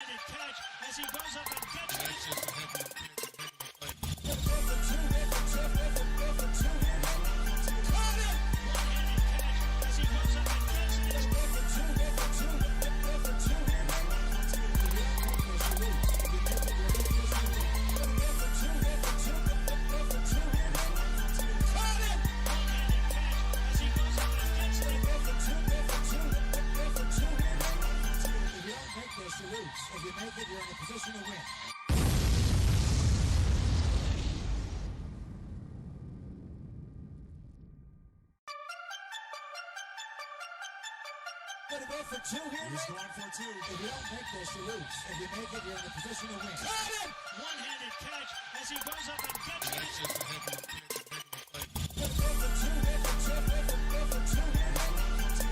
Catch as he goes up and gets it. If you make it, you're in a position to win. Gonna go for two here. He's going for two. If you don't make this, you lose. If you make it, you're in a position to win. Caught him! One-handed catch as he goes up and gets it. That's just a heavy play. Gonna go for two here. Go for two here.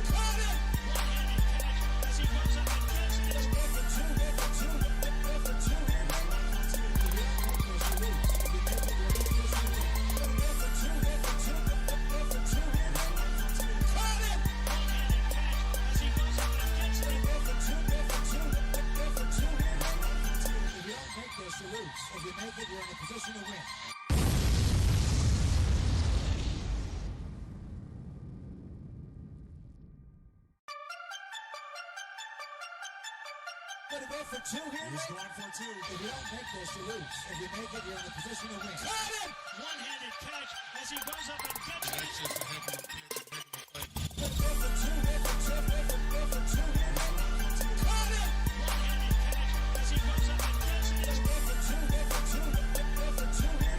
Caught him! One-handed catch as he goes up and gets it. Go for two here. Go for two here. If you make it, you're in a position to win. Gonna go for two here. He's going for two. If you don't make this, you lose. If you make it, you're in a position to win. Caught him! One-handed catch as he goes up and gets it. That's just a heavy play. Gonna go for two here. Go for two here. Caught him! One-handed catch as he goes up and gets it. Go for two here. Go for two here.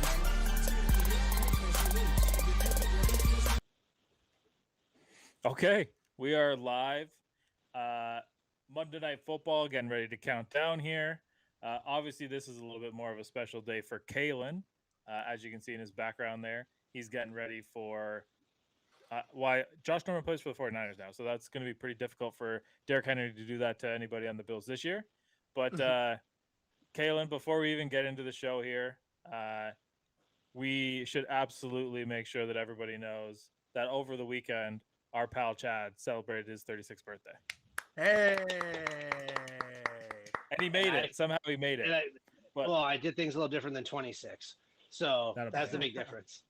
Okay, we are live. Monday Night Football, getting ready to count down here. Obviously, this is a little bit more of a special day for Kalen. As you can see in his background there, he's getting ready for why Josh Norman plays for the 49ers now. So that's going to be pretty difficult for Derrick Henry to do that to anybody on the Bills this year. But Kalen, before we even get into the show here, we should absolutely make sure that everybody knows that over the weekend, our pal Chad celebrated his 36th birthday. Hey! And he made it. Somehow he made it. Well, I did things a little different than 26. So that's the big difference.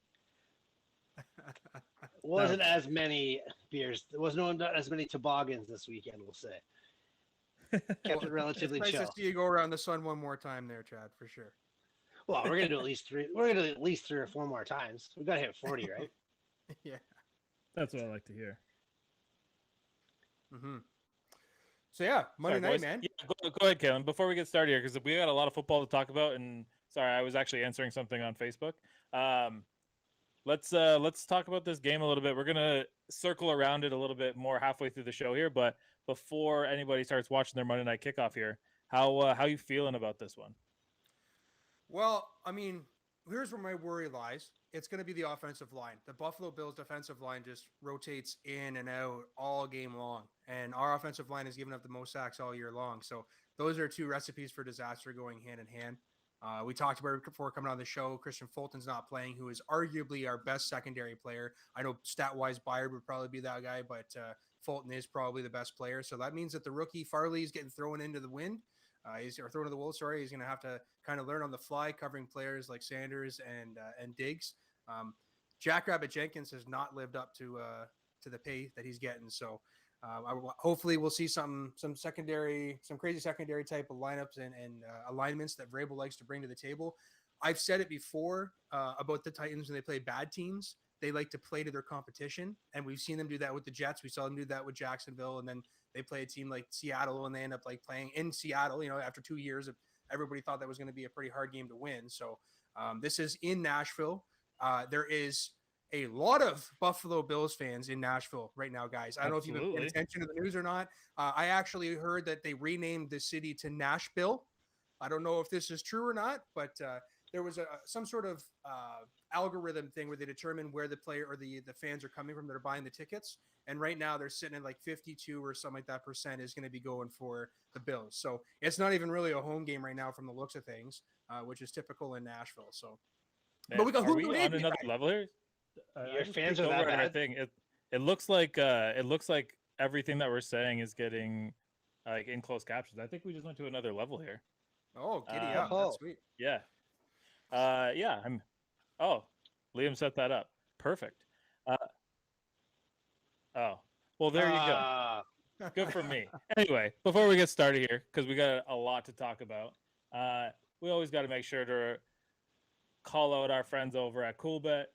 Wasn't as many beers. There wasn't as many toboggans this weekend, we'll say. Kept it relatively nice chill. to see you go around the sun one more time there, Chad, for sure. Well, we're gonna do at least three. We're gonna do at least 3 or 4 more times. We gotta hit 40, right? Yeah. That's what I like to hear. Mm-hmm. So yeah, Monday night, boys. man. Yeah, go ahead, Kalen. Before we get started here, because we got a lot of football to talk about, and sorry, I was actually answering something on Facebook. Let's talk about this game a little bit. We're gonna circle around it a little bit more halfway through the show here, but before anybody starts watching their Monday night kickoff here, how you feeling about this one? Well, I mean, here's where my worry lies. It's going to be the offensive line. The Buffalo Bills defensive line just rotates in and out all game long. And our offensive line has given up the most sacks all year long. So those are 2 recipes for disaster going hand in hand. We talked about it before coming on the show. Christian Fulton's not playing, who is arguably our best secondary player. I know stat-wise Byard would probably be that guy, but Fulton is probably the best player. So that means that the rookie Farley is getting thrown into the wind. He's thrown to the wolves. Sorry, he's going to have to kind of learn on the fly, covering players like Sanders and Diggs. Jackrabbit Jenkins has not lived up to the pay that he's getting. So hopefully we'll see some crazy secondary type of lineups and alignments that Vrabel likes to bring to the table. I've said it before about the Titans when they play bad teams. They like to play to their competition, and we've seen them do that with the Jets. We saw them do that with Jacksonville, and then they play a team like Seattle, and they end up like playing in Seattle. You know, after 2 years, everybody thought that was going to be a pretty hard game to win. So this is in Nashville. There is a lot of Buffalo Bills fans in Nashville right now, guys. I don't know if you've been paying attention to the news or not. I actually heard that they renamed the city to Nashville. I don't know if this is true or not, but there was some sort of algorithm thing where they determine where the player or the fans are coming from that are buying the tickets. And right now they're sitting at like 52 or something like that % is going to be going for the Bills. So it's not even really a home game right now from the looks of things, which is typical in Nashville. So, man, but we got on another level here. Your fans are that bad. It looks like everything that we're saying is getting like in closed captions. I think we just went to another level here. Oh, giddy Uh, up. Oh. That's sweet. Yeah. Yeah. Oh, Liam set that up. Perfect. Oh, well, there you go. Good for me. Anyway, before we get started here, because we got a lot to talk about, we always got to make sure to call out our friends over at CoolBet.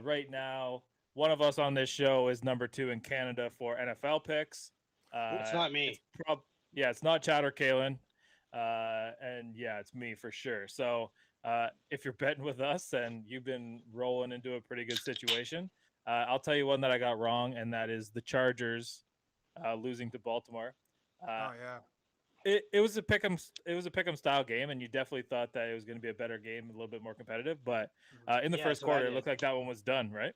Right now, one of us on this show is number 2 in Canada for NFL picks. It's not me. It's not Chad or Kalen. And yeah, it's me for sure. So if you're betting with us and you've been rolling into a pretty good situation, I'll tell you one that I got wrong, and that is the Chargers losing to Baltimore. Oh yeah. It was a pick'em style game, and you definitely thought that it was going to be a better game, a little bit more competitive. But in the Yeah, first that's what I quarter, it did. looked like that one was done, right?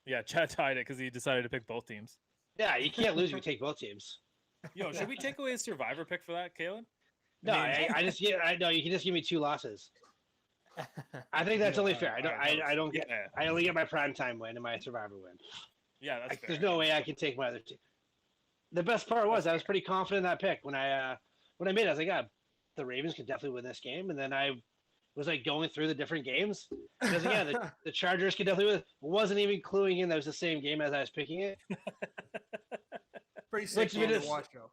Yeah, Chad tied it because he decided to pick both teams. Yeah, you can't lose if you take both teams. Yo, should we take away a survivor pick for that, Kalen? No, I know you can just give me 2 losses. I think that's only fair. I don't get. Yeah, I only get my primetime win and my survivor win. yeah, that's fair. There's no way I can take my other team. The best part was I was pretty confident in that pick when I made it. I was like, yeah, the Ravens could definitely win this game, and then I was like going through the different games. Because yeah, the Chargers could definitely win. Wasn't even cluing in that was the same game as I was picking it. Pretty sick you game to just- watch, though.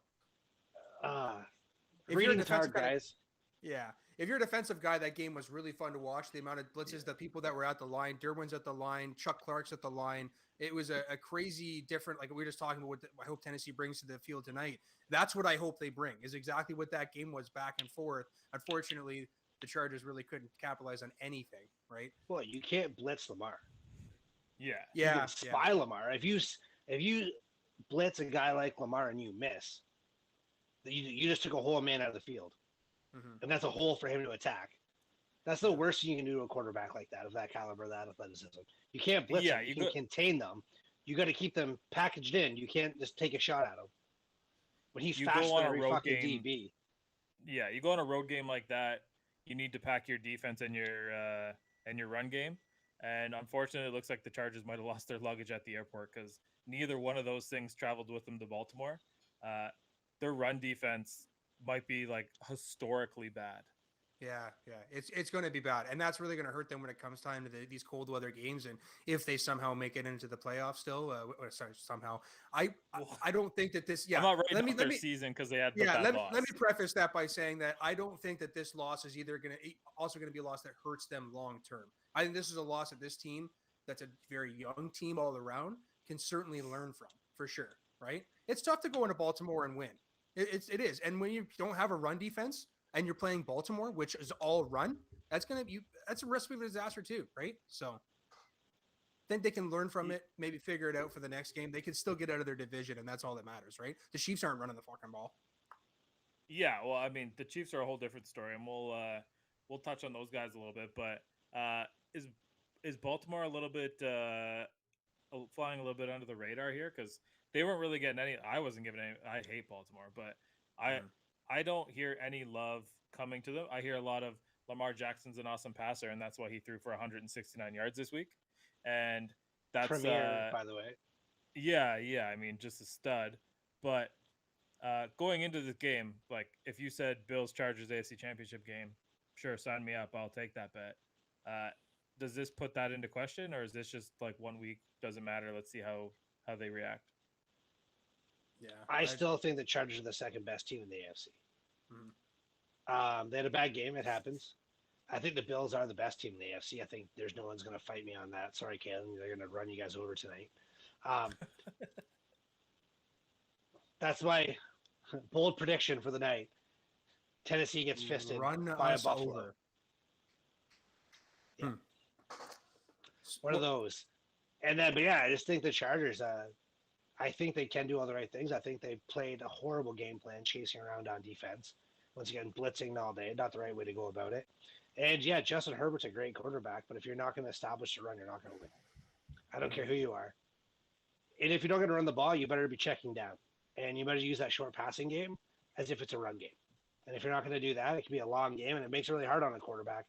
If you're a Reading's hard, defensive guy- guys. Yeah. If you're a defensive guy, that game was really fun to watch. The amount of blitzes, the people that were at the line, Derwin's at the line, Chuck Clark's at the line. It was a crazy different, like we were just talking about what I hope Tennessee brings to the field tonight. That's what I hope they bring, is exactly what that game was, back and forth. Unfortunately, the Chargers really couldn't capitalize on anything, right? Well, you can't blitz Lamar. Yeah, You Yeah. can spy Lamar. If you blitz a guy like Lamar and you miss, you just took a whole man out of the field, and that's a hole for him to attack. That's the worst thing you can do to a quarterback like that, of that caliber, that athleticism. You can't blitz Yeah, them. You you can contain them. You got to keep them packaged in. You can't just take a shot at him. When he's You go faster on than a every road fucking game- DB. yeah. You go on a road game like that, you need to pack your defense and your run game. And unfortunately, it looks like the Chargers might have lost their luggage at the airport, because neither one of those things traveled with them to Baltimore. Their run defense might be like historically bad. Yeah. It's going to be bad, and that's really going to hurt them when it comes time to these cold weather games. And if they somehow make it into the playoffs, still, somehow, I don't think that this. Yeah, I'm not writing let me off their season because they had yeah. that Let loss. me preface that by saying that I don't think that this loss is either going to also going to be a loss that hurts them long term. I think this is a loss that this team, that's a very young team all around, can certainly learn from, for sure. Right? It's tough to go into Baltimore and win. It is, and when you don't have a run defense, and you're playing Baltimore, which is all run, that's a recipe for disaster too, right? So think they can learn from it, maybe figure it out for the next game. They can still get out of their division, and that's all that matters, right? The Chiefs aren't running the fucking ball. Yeah, well, I mean, the Chiefs are a whole different story, and we'll touch on those guys a little bit. But is Baltimore a little bit flying a little bit under the radar here, because they weren't really getting any? I wasn't giving any. I hate Baltimore, but I don't hear any love coming to them. I hear a lot of Lamar Jackson's an awesome passer, and that's why he threw for 169 yards this week. And that's Premier, by the way. Yeah. I mean, just a stud. But going into this game, like if you said Bills Chargers AFC Championship game, sure, sign me up. I'll take that bet. Does this put that into question, or is this just like 1 week, doesn't matter? Let's see how they react. Yeah, I still think the Chargers are the second best team in the AFC. They had a bad game. It happens. I think the Bills are the best team in the AFC. I think there's no one's going to fight me on that. Sorry, Kalen. They're going to run you guys over tonight. That's my bold prediction for the night. Tennessee gets fisted Run by a us Buffalo. over. Yeah. One of those. And then, but yeah, I just think the Chargers, I think they can do all the right things. I think they played a horrible game plan, chasing around on defense. Once again, blitzing all day, not the right way to go about it. And yeah, Justin Herbert's a great quarterback, but if you're not going to establish the run, you're not going to win. I don't care who you are. And if you're not going to run the ball, you better be checking down. And you better use that short passing game as if it's a run game. And if you're not going to do that, it can be a long game, and it makes it really hard on a quarterback.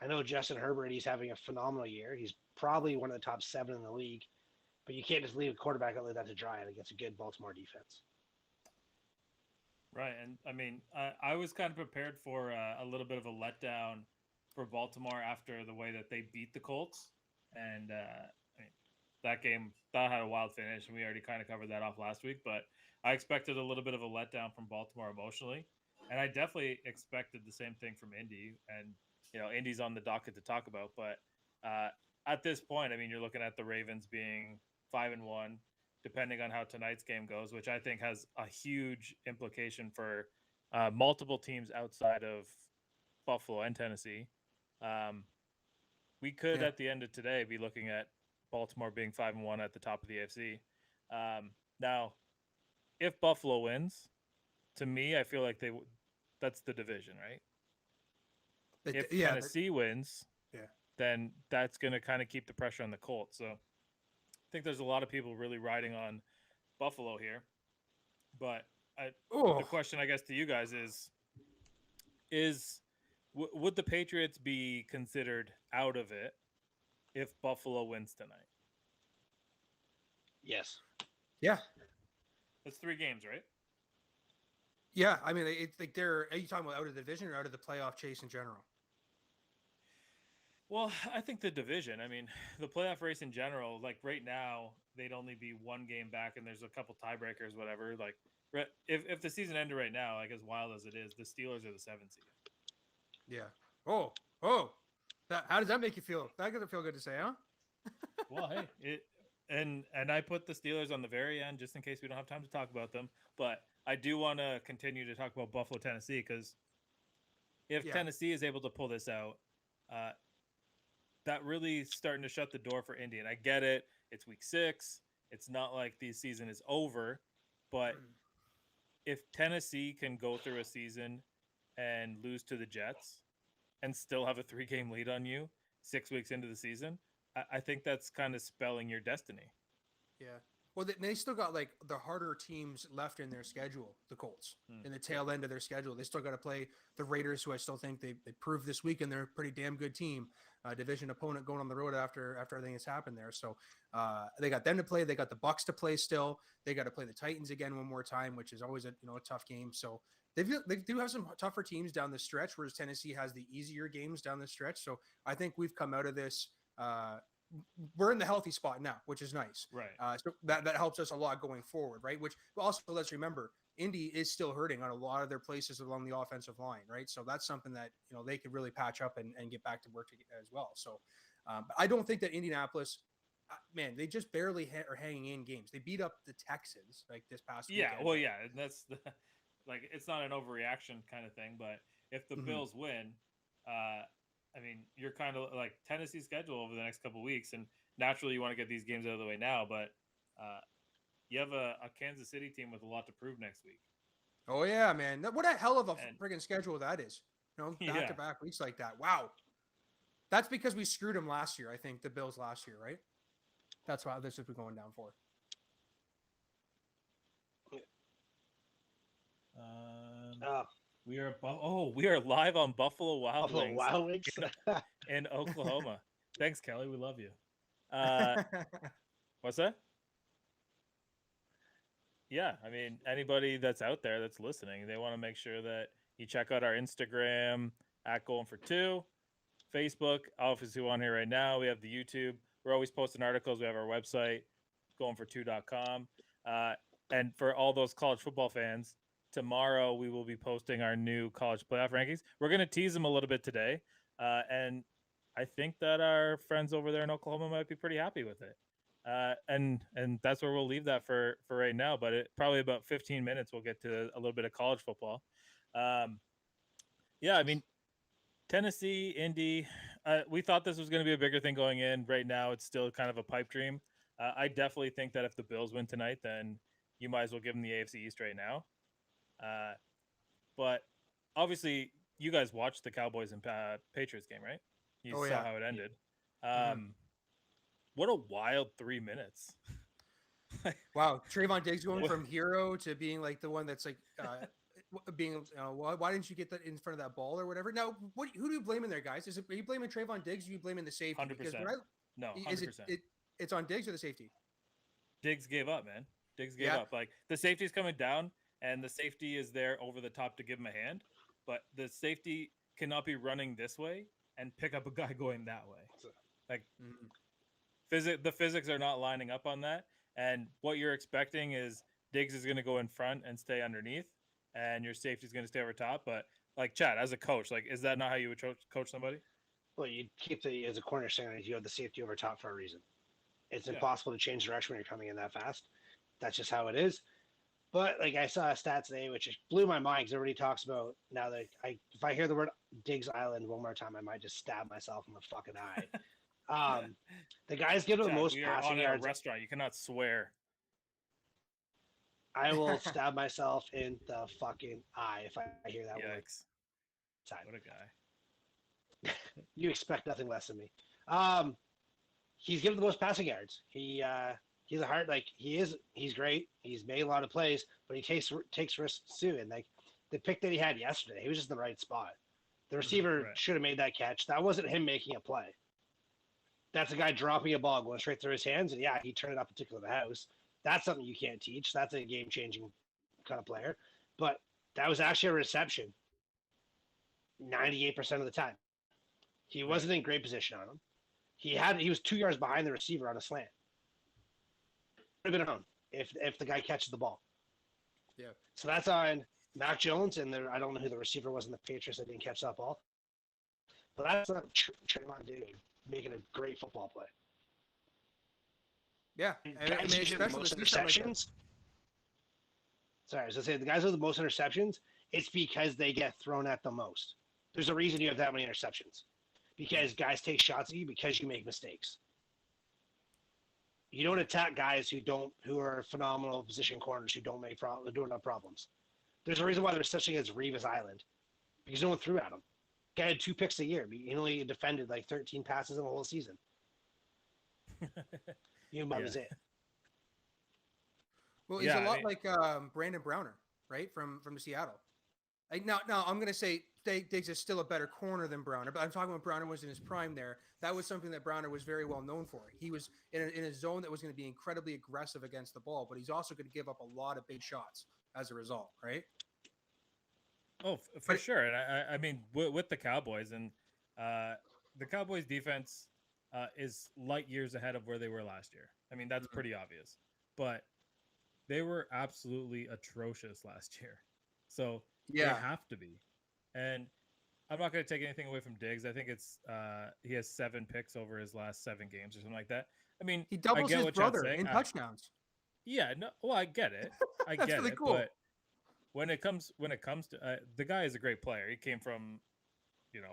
I know Justin Herbert, he's having a phenomenal year. He's probably one of the top 7 in the league. But you can't just leave a quarterback out like that to dry against a good Baltimore defense. Right, and I mean, I was kind of prepared for a little bit of a letdown for Baltimore after the way that they beat the Colts, and I mean, that game that had a wild finish, and we already kind of covered that off last week. But I expected a little bit of a letdown from Baltimore emotionally, and I definitely expected the same thing from Indy. And Indy's on the docket to talk about, but uh, at this point, I mean, you're looking at the Ravens being 5-1 depending on how tonight's game goes, which I think has a huge implication for multiple teams outside of Buffalo and Tennessee. Um, we could, Yeah. at the end of today, be looking at Baltimore being 5-1 at the top of the AFC. Now, if Buffalo wins, to me, I feel like that's the division, right? If Yeah, Tennessee wins, yeah. then that's going to kind of keep the pressure on the Colts. So I think there's a lot of people really riding on Buffalo here. But Oh, the question, I guess, to you guys is would the Patriots be considered out of it if Buffalo wins tonight? Yes. yeah, That's 3 games, right? yeah. I mean, it's like are you talking about out of the division or out of the playoff chase in general? Well, I think the division. I mean, the playoff race in general. Like right now, they'd only be 1 game back, and there's a couple tiebreakers, whatever. Like, if the season ended right now, like as wild as it is, the Steelers are the 7th seed. Yeah. Oh. How does that make you feel? That doesn't feel good to say, huh? Well, hey, and I put the Steelers on the very end just in case we don't have time to talk about them. But I do want to continue to talk about Buffalo, Tennessee, because if Yeah. Tennessee is able to pull this out, that really starting to shut the door for Indy. And I get it; it's week 6. It's not like the season is over, but if Tennessee can go through a season and lose to the Jets and still have a 3-game lead on you 6 weeks into the season, I think that's kind of spelling your destiny. Yeah. Well, they still got like the harder teams left in their schedule, the Colts, in the tail end of their schedule. They still got to play the Raiders, who I still think they proved this week, and they're a pretty damn good team, division opponent going on the road after everything has happened there. So they got them to play. They got the Bucks to play still. They got to play the Titans again one more time, which is always a tough game. So they do have some tougher teams down the stretch, whereas Tennessee has the easier games down the stretch. So I think we've come out of this. We're in the healthy spot now, which is nice. Right. So that helps us a lot going forward, right? Which also let's remember, Indy is still hurting on a lot of their places along the offensive line, right? So that's something that they could really patch up and get back to work as well. So I don't think that Indianapolis, man, they just barely are hanging in games. They beat up the Texans like this past Yeah, weekend. well, yeah, and that's like it's not an overreaction kind of thing, but if the Bills win, I mean, you're kind of like Tennessee's schedule over the next couple of weeks, and naturally you want to get these games out of the way now, but you have a Kansas City team with a lot to prove next week. Oh yeah, man! What a hell of a friggin' schedule that is. Yeah. Back-to-back weeks like that. Wow. That's because we screwed them last year. I think the Bills last year, right? That's why this is what we're going down for. We are live on Buffalo Wild Buffalo Wings Wild Wings. in Oklahoma. Thanks, Kelly. We love you. What's that? Yeah, I mean, anybody that's out there that's listening, they want to make sure that you check out our Instagram at Goin for 2, Facebook, obviously on here right now. We have the YouTube. We're always posting articles. We have our website, goinfor2.com. And for all those college football fans, tomorrow we will be posting our new college playoff rankings. We're going to tease them a little bit today. And I think that our friends over there in Oklahoma might be pretty happy with it. And that's where we'll leave that for right now. But probably about 15 minutes, we'll get to a little bit of college football. Yeah, I mean, Tennessee, Indy, we thought this was going to be a bigger thing going in. Right now, it's still kind of a pipe dream. I definitely think that if the Bills win tonight, then you might as well give them the AFC East right now. But obviously, you guys watched the Cowboys and Patriots game, right? You saw how it ended. What a wild 3 minutes. Wow, Trayvon Diggs going from hero to being like the one that's like being. Why didn't you get that in front of that ball or whatever? Now, who do you blame in there, guys? Are you blaming Trayvon Diggs? Or are you blaming the safety? 100%. No, 100%. Is it's on Diggs or the safety? Diggs gave up, man. Diggs gave up. Like the safety's coming down. and the safety is there over the top to give him a hand, but the safety cannot be running this way and pick up a guy going that way. Like the physics are not lining up on that, and what you're expecting is Diggs is going to go in front and stay underneath, and your safety is going to stay over top. But like Chad, as a coach, like is that not how you would coach somebody? Well, you keep as a corner center, you have the safety over top for a reason. It's Yeah. impossible to change direction when you're coming in that fast. That's just how it is. But like I saw a stat today, which blew my mind because everybody talks about now that if I hear the word Diggs Island one more time, I might just stab myself in the fucking eye. The guys give the Chad, most we are passing on a yards. restaurant. You cannot swear. I will stab myself in the fucking eye if I hear that word. Yikes! Time. What a guy. You expect nothing less of me. He's given the most passing yards. He's a hard he's great. He's made a lot of plays, but he takes risks too. And like the pick that he had yesterday, he was just in the right spot. The receiver Right. should have made that catch. That wasn't him making a play. That's a guy dropping a ball going straight through his hands, and yeah, he turned it up particular the house. That's something you can't teach. That's a game changing kind of player. But that was actually a reception 98% of the time. He wasn't in great position on him. He was 2 yards behind the receiver on a slant. Would have been on if the guy catches the ball. Yeah. So that's on Mac Jones, and I don't know who the receiver was in the Patriots that didn't catch that ball. But that's not Trayvon dude making a great football play. Yeah, and Guys who get the especially most with stuff like that. interceptions. Sorry, I was gonna say the guys with the most interceptions. It's because they get thrown at the most. There's a reason you have that many interceptions, because guys take shots at you because you make mistakes. You don't attack guys who are phenomenal position corners who don't have problems. There's a reason why there's such thing as Revis Island, because no one threw at him. Guy had 2 picks a year. He only defended like 13 passes in the whole season. You know, that was it. Well, he's Yeah, a I lot mean- like Brandon Browner, right, from Seattle. Like now, I'm going to say Diggs is still a better corner than Browner, but I'm talking about Browner was in his prime there. That was something that Browner was very well known for. He was in a zone that was going to be incredibly aggressive against the ball, but he's also going to give up a lot of big shots as a result, right? Oh, for But- sure. And I mean, with the Cowboys and the Cowboys defense is light years ahead of where they were last year. I mean, that's Mhm. pretty obvious. But they were absolutely atrocious last year. So they have to be. And I'm not going to take anything away from Diggs. I think it's he has 7 picks over his last 7 games or something like that. I mean, he I doubles get his what Chad's brother saying. in touchdowns. Yeah, no, well, I get it. I That's get really it. cool. But when it comes to the guy is a great player. He came from,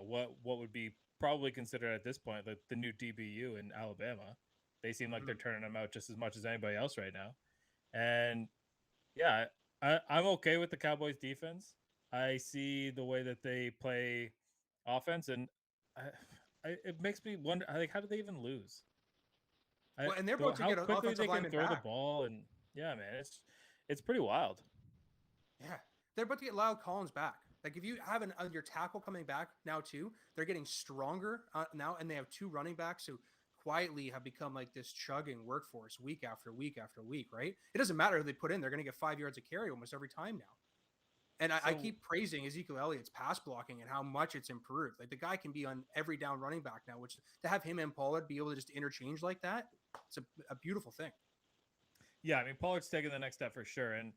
what would be probably considered at this point the new DBU in Alabama. They seem like they're turning him out just as much as anybody else right now. And yeah, I'm okay with the Cowboys defense. I see the way that they play offense, and it makes me wonder, like, how do they even lose? Well, and they're about to how get an quickly offensive they can lineman throw back. the ball, and yeah, man, it's pretty wild. Yeah, they're about to get Lyle Collins back. Like if you have your tackle coming back now too, they're getting stronger now, and they have 2 running backs who quietly have become like this chugging workforce week after week after week. Right? It doesn't matter who they put in; they're going to get 5 yards of carry almost every time now. And I So- keep praising Ezekiel Elliott's pass blocking and how much it's improved. Like the guy can be on every down running back now, which to have him and Pollard be able to just interchange like that, it's a beautiful thing. Yeah, I mean, Pollard's taking the next step for sure. And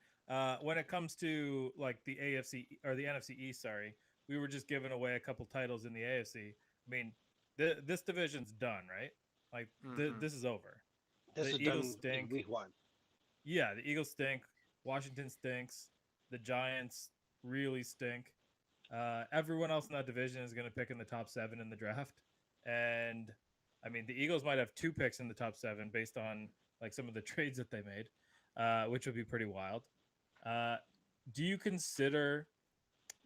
when it comes to like the AFC or the NFC East, sorry, we were just giving away a couple titles in the AFC. I mean, this division's done, right? Like Mhm. this is over. This The is Eagles done stink. in week 1. Yeah, the Eagles stink. Washington stinks. The Giants really stink. Everyone else in that division is going to pick in the top 7 in the draft. And I mean, the Eagles might have 2 picks in the top 7 based on like some of the trades that they made, which would be pretty wild. Do you consider,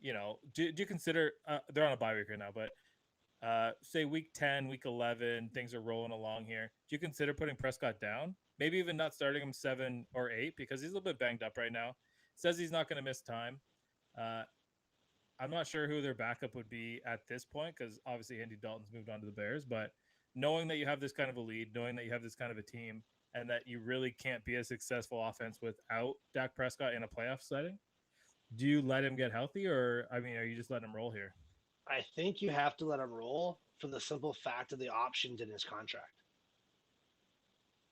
do you consider they're on a bye week right now, but say week 10, week 11, things are rolling along here. Do you consider putting Prescott down? Maybe even not starting him 7 or 8 because he's a little bit banged up right now. Says he's not going to miss time. I'm not sure who their backup would be at this point because obviously Andy Dalton's moved on to the Bears. But knowing that you have this kind of a lead, knowing that you have this kind of a team, and that you really can't be a successful offense without Dak Prescott in a playoff setting, Do you let him get healthy, or I mean, are you just letting him roll here? I think you have to let him roll for the simple fact of the options in his contract.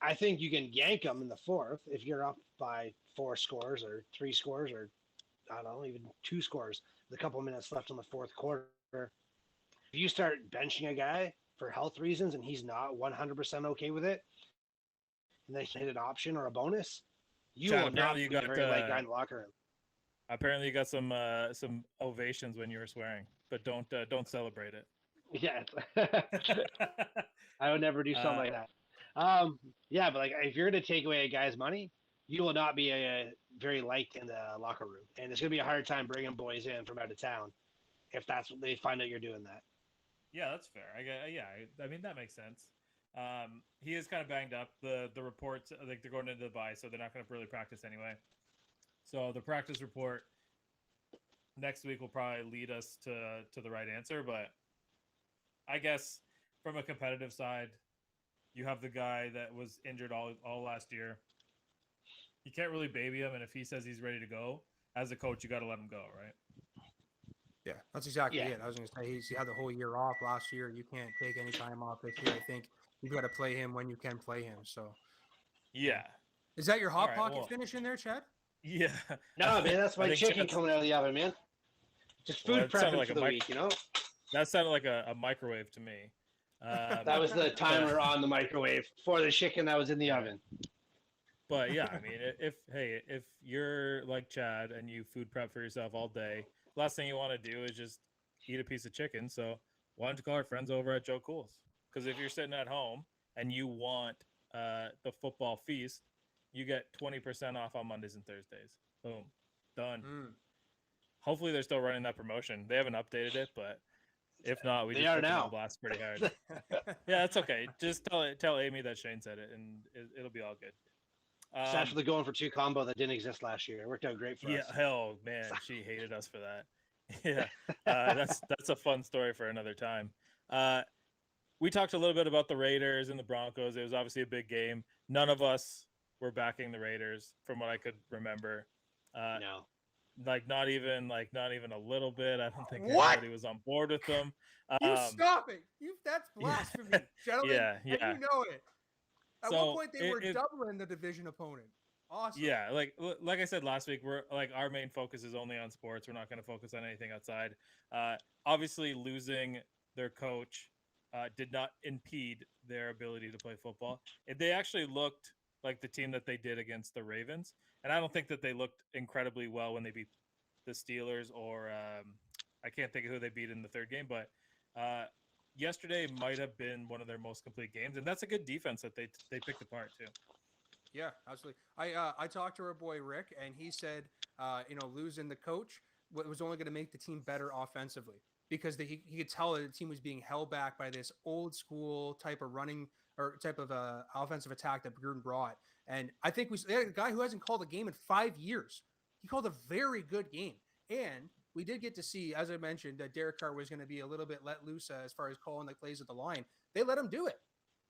I think you can yank him in the fourth if you're up by 4 scores or 3 scores or I don't know, even 2 scores with a couple minutes left in the fourth quarter. If you start benching a guy for health reasons and he's not 100% okay with it, and then hit an option or a bonus, you Chad, will not apparently be you a got, very light guy in the locker room. Apparently, you got some ovations when you were swearing, but don't celebrate it. Yeah, I would never do something Uh, like that. Yeah, but like if you're going to take away a guy's money, you will not be very liked in the locker room, and it's going to be a hard time bringing boys in from out of town if that's what they find out you're doing that. Yeah, that's fair. I mean that makes sense. He is kind of banged up. The reports like they're going into the bye, so they're not going to really practice anyway. So the practice report next week will probably lead us to the right answer. But I guess from a competitive side, you have the guy that was injured all last year. You can't really baby him, and if he says he's ready to go, as a coach, you got to let him go, right? Yeah, that's exactly Yeah. it. I was going to say he had the whole year off last year. You can't take any time off this year. I think you've got to play him when you can play him. So, Yeah, is that your hot Alright, pocket well- finish in there, Chad? yeah. No, man, that's I my think chicken Chad's- coming out of the oven, man. Just Well, food it sounded prepping like for a the mic- week, you know. That sounded like a microwave to me. That was the timer on the microwave for the chicken that was in the oven. But yeah, I mean, if you're like Chad and you food prep for yourself all day, last thing you want to do is just eat a piece of chicken. So why don't you call our friends over at Joe Cool's? Because if you're sitting at home and you want the football feast, you get 20% off on Mondays and Thursdays. Boom, done. Hopefully they're still running that promotion. They haven't updated it, but if not, we They just are put them now. on blast pretty hard. Yeah, it's okay. Just tell Amy that Shane said it, and it'll be all good. Sad for the going for 2 combo that didn't exist last year. It worked out great for Yeah, us. hell, man, she hated us for that. Yeah, that's a fun story for another time. We talked a little bit about the Raiders and the Broncos. It was obviously a big game. None of us were backing the Raiders, from what I could remember. No. Not even a little bit. I don't think What? anybody was on board with them. You stop it! That's blasphemy, gentlemen. Yeah, And yeah. you know it. At So, one point, they were it- doubling the division opponent. Awesome. Yeah, like I said last week, we're like our main focus is only on sports. We're not going to focus on anything outside. Obviously, losing their coach did not impede their ability to play football. They actually looked like the team that they did against the Ravens, and I don't think that they looked incredibly well when they beat the Steelers or I can't think of who they beat in the third game, but yesterday might have been one of their most complete games, and that's a good defense that they picked apart too. Yeah, absolutely. I talked to our boy Rick, and he said, losing the coach was only going to make the team better offensively because he could tell that the team was being held back by this old school type of running or type of offensive attack that Gruden brought. And I think they had a guy who hasn't called a game in 5 years. He called a very good game, and we did get to see, as I mentioned, that Derek Carr was going to be a little bit let loose as far as calling the plays at the line. They let him do it.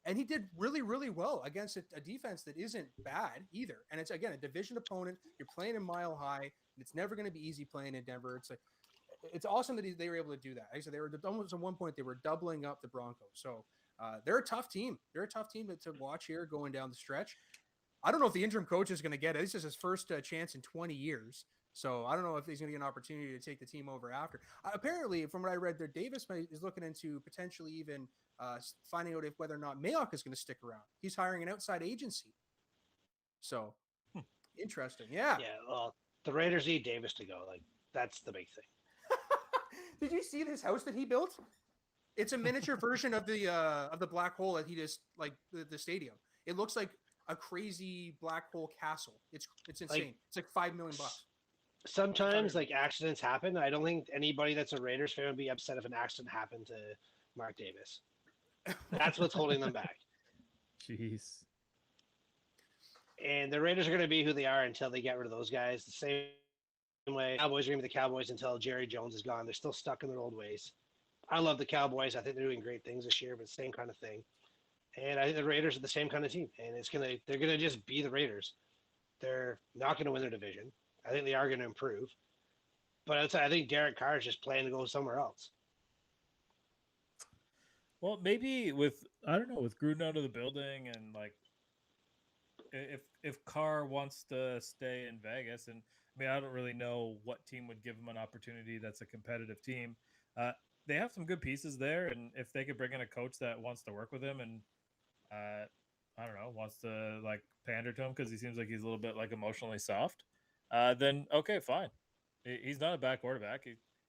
And he did really, really well against a defense that isn't bad either. And it's, again, a division opponent. You're playing in Mile High. And it's never going to be easy playing in Denver. It's awesome that they were able to do that. Like I said, they were almost at one point, they were doubling up the Broncos. So they're a tough team. They're a tough team to watch here going down the stretch. I don't know if the interim coach is going to get it. This is his first chance in 20 years. So I don't know if he's going to get an opportunity to take the team over after. Apparently, from what I read there, Davis is looking into potentially even finding out whether or not Mayock is going to stick around. He's hiring an outside agency. So interesting. Yeah. Yeah. Well, the Raiders need Davis to go. Like that's the big thing. Did you see this house that he built? It's a miniature version of the black hole that he just like the stadium. It looks like a crazy black hole castle. It's insane. It's like $5 million. Sometimes like accidents happen. I don't think anybody that's a Raiders fan would be upset if an accident happened to Mark Davis. That's what's holding them back. Jeez. And the Raiders are going to be who they are until they get rid of those guys. The same way Cowboys are going to be the Cowboys until Jerry Jones is gone. They're still stuck in their old ways. I love the Cowboys. I think they're doing great things this year, but same kind of thing. And I think the Raiders are the same kind of team. And they're gonna just be the Raiders. They're not going to win their division. I think they are going to improve. But I think Derek Carr is just planning to go somewhere else. Well, maybe with I don't know with Gruden out of the building and like if Carr wants to stay in Vegas, and I mean I don't really know what team would give him an opportunity that's a competitive team. They have some good pieces there, and if they could bring in a coach that wants to work with him and I don't know wants to like pander to him because he seems like he's a little bit like emotionally soft, then okay, fine. He's not a bad quarterback.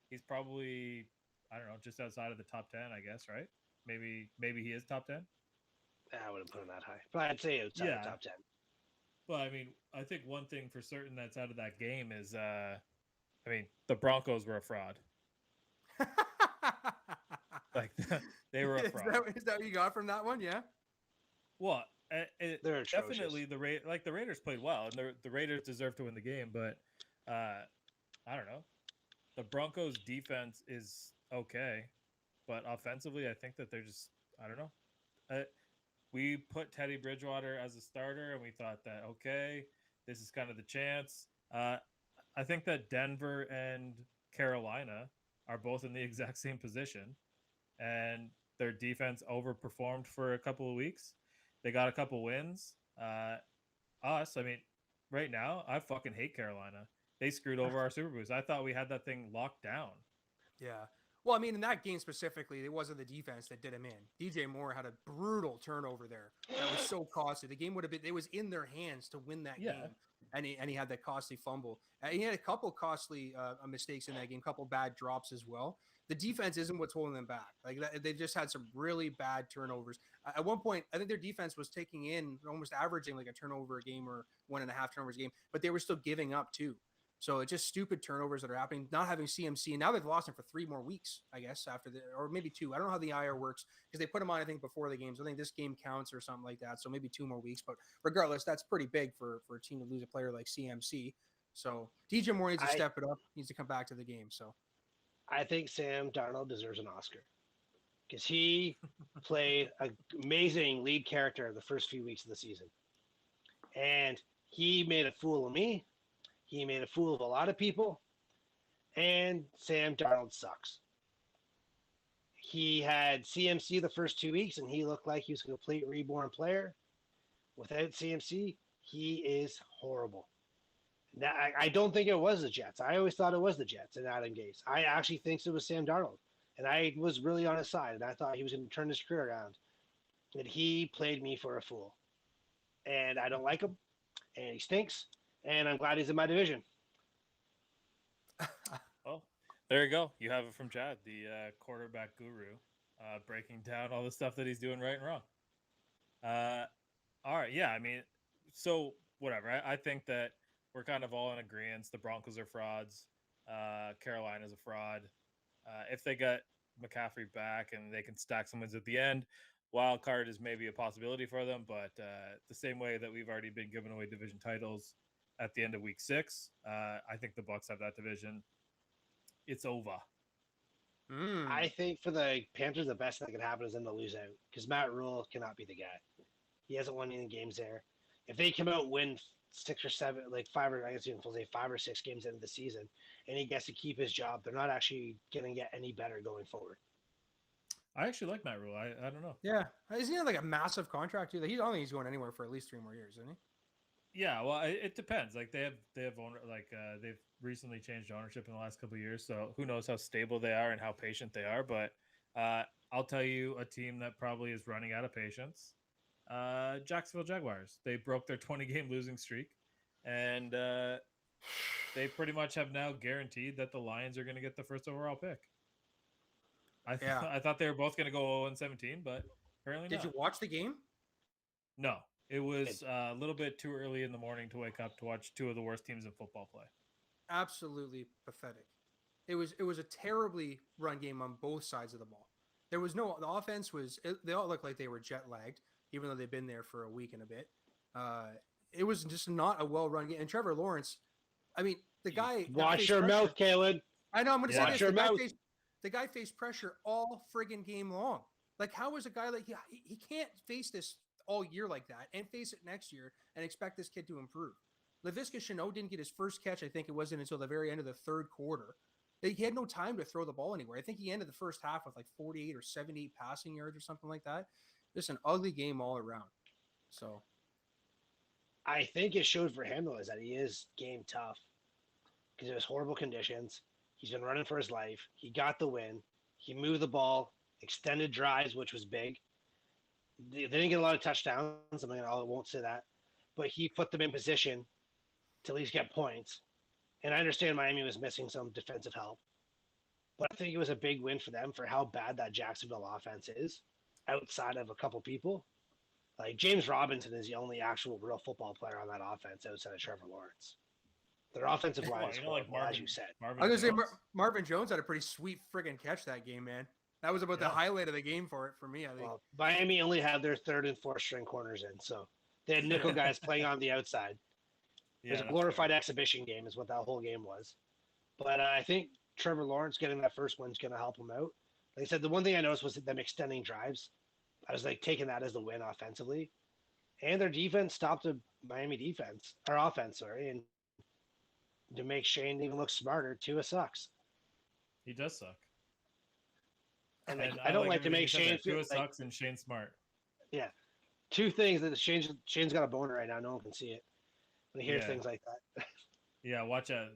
He's probably I don't know just outside of the top 10, I guess, right? Maybe he is top 10. I wouldn't put him that high, but I'd say outside Yeah, the top 10. but I mean, I think one thing for certain that's out of that game is, I mean, the Broncos were a fraud. Like they were a Is fraud. that what you got from that one? Yeah. Well, They're atrocious. definitely the Raiders played well, and the Raiders deserve to win the game. But I don't know, the Broncos defense is okay, but offensively, I think that they're just I don't know. We put Teddy Bridgewater as a starter, and we thought that okay, this is kind of the chance. I think that Denver and Carolina are both in the exact same position, and their defense overperformed for a couple of weeks. They got a couple wins. I mean, right now, I fucking hate Carolina. They screwed over our Super Boost. I thought we had that thing locked down. Yeah. Well, I mean, in that game specifically, it wasn't the defense that did him in. DJ Moore had a brutal turnover there that was so costly. The game would have been, it was in their hands to win that Yeah. game. And he had that costly fumble. He had a couple costly mistakes in that game, couple bad drops as well. The defense isn't what's holding them back. Like they just had some really bad turnovers. At one point, I think their defense was taking in almost averaging like a turnover a game or 1.5 turnovers a game, but they were still giving up too. So it's just stupid turnovers that are happening. Not having CMC. Now they've lost him for 3 more weeks, I guess, or maybe 2. I don't know how the IR works because they put him on, I think, before the games. I think this game counts or something like that. So maybe 2 more weeks. But regardless, that's pretty big for a team to lose a player like CMC. So DJ Moore needs to step it up. Needs to come back to the game. So I think Sam Darnold deserves an Oscar because he played an amazing lead character the first few weeks of the season. And he made a fool of me. He made a fool of a lot of people. And Sam Darnold sucks. He had CMC the first 2 weeks, and he looked like he was a complete reborn player. Without CMC, he is horrible. Now, I don't think it was the Jets. I always thought it was the Jets and Adam Gase. I actually think it was Sam Darnold. And I was really on his side, and I thought he was going to turn his career around. And he played me for a fool. And I don't like him, and he stinks, and I'm glad he's in my division. Well, there you go. You have it from Chad, the quarterback guru, breaking down all the stuff that he's doing right and wrong. All right. Yeah. I mean, so whatever. I think that we're kind of all in agreement. The Broncos are frauds. Carolina's a fraud. If they get McCaffrey back and they can stack some wins at the end, wild card is maybe a possibility for them. But the same way that we've already been giving away division titles at the end of week 6, I think the Bucs have that division. It's over. I think for the Panthers, the best thing that could happen is them to lose out because Matt Rule cannot be the guy. He hasn't won any games there. If they come out and win 6 or 7, like 5 or I guess you can say 5 or 6 games into the season, and he gets to keep his job, they're not actually going to get any better going forward. I actually like Matt Rule. I don't know. yeah, isn't he on like a massive contract too? I don't think he's going anywhere for at least 3 more years, isn't he? Yeah, well, it depends. Like they've owner, like they've recently changed ownership in the last couple of years, so who knows how stable they are and how patient they are. But I'll tell you a team that probably is running out of patience. Jacksonville Jaguars. They broke their 20-game losing streak, and they pretty much have now guaranteed that the Lions are going to get the first overall pick. I thought they were both going to go 0-17, but apparently Did not. you watch the game? No, it was a little bit too early in the morning to wake up to watch 2 of the worst teams in football play. Absolutely pathetic. It was a terribly run game on both sides of the ball. The offense they all looked like they were jet lagged, even though they've been there for a week and a bit. It was just not a well run game. And Trevor Lawrence, I mean, the guy. Watch your mouth, Kalen. I know. I'm going to Watch say your mouth. this. The guy faced pressure all friggin' game long. Like, how is a guy like he can't face this all year like that and face it next year and expect this kid to improve? Laviska Shenault didn't get his first catch. I think it wasn't until the very end of the third quarter. He had no time to throw the ball anywhere. I think he ended the first half with like 48 or 78 passing yards or something like that. Just an ugly game all around. So I think it showed for him though is that he is game tough because it was horrible conditions. He's been running for his life. He got the win. He moved the ball, extended drives, which was big. They didn't get a lot of touchdowns. I won't say that, but he put them in position to at least get points. And I understand Miami was missing some defensive help, but I think it was a big win for them for how bad that Jacksonville offense is outside of a couple people. Like James Robinson is the only actual real football player on that offense outside of Trevor Lawrence. Their offensive line is horrible, as you said. I was going to say Marvin Jones had a pretty sweet friggin' catch that game, man. That was about the highlight of the game for me, I think. Well, Miami only had their third and fourth string corners in, so they had nickel guys playing on the outside. It was a glorified exhibition game is what that whole game was. But I think Trevor Lawrence getting that first win is going to help him out. Like I said, the one thing I noticed was them extending drives. I was like taking that as the win offensively. And their defense stopped the Miami defense, or offense, sorry. And to make Shane even look smarter, Tua sucks. He does suck. And I don't like to make Shane feel like, sucks and Shane smart. Yeah. Two things that Shane's got a boner right now. No one can see it. When he hears things like that. Yeah, watch out.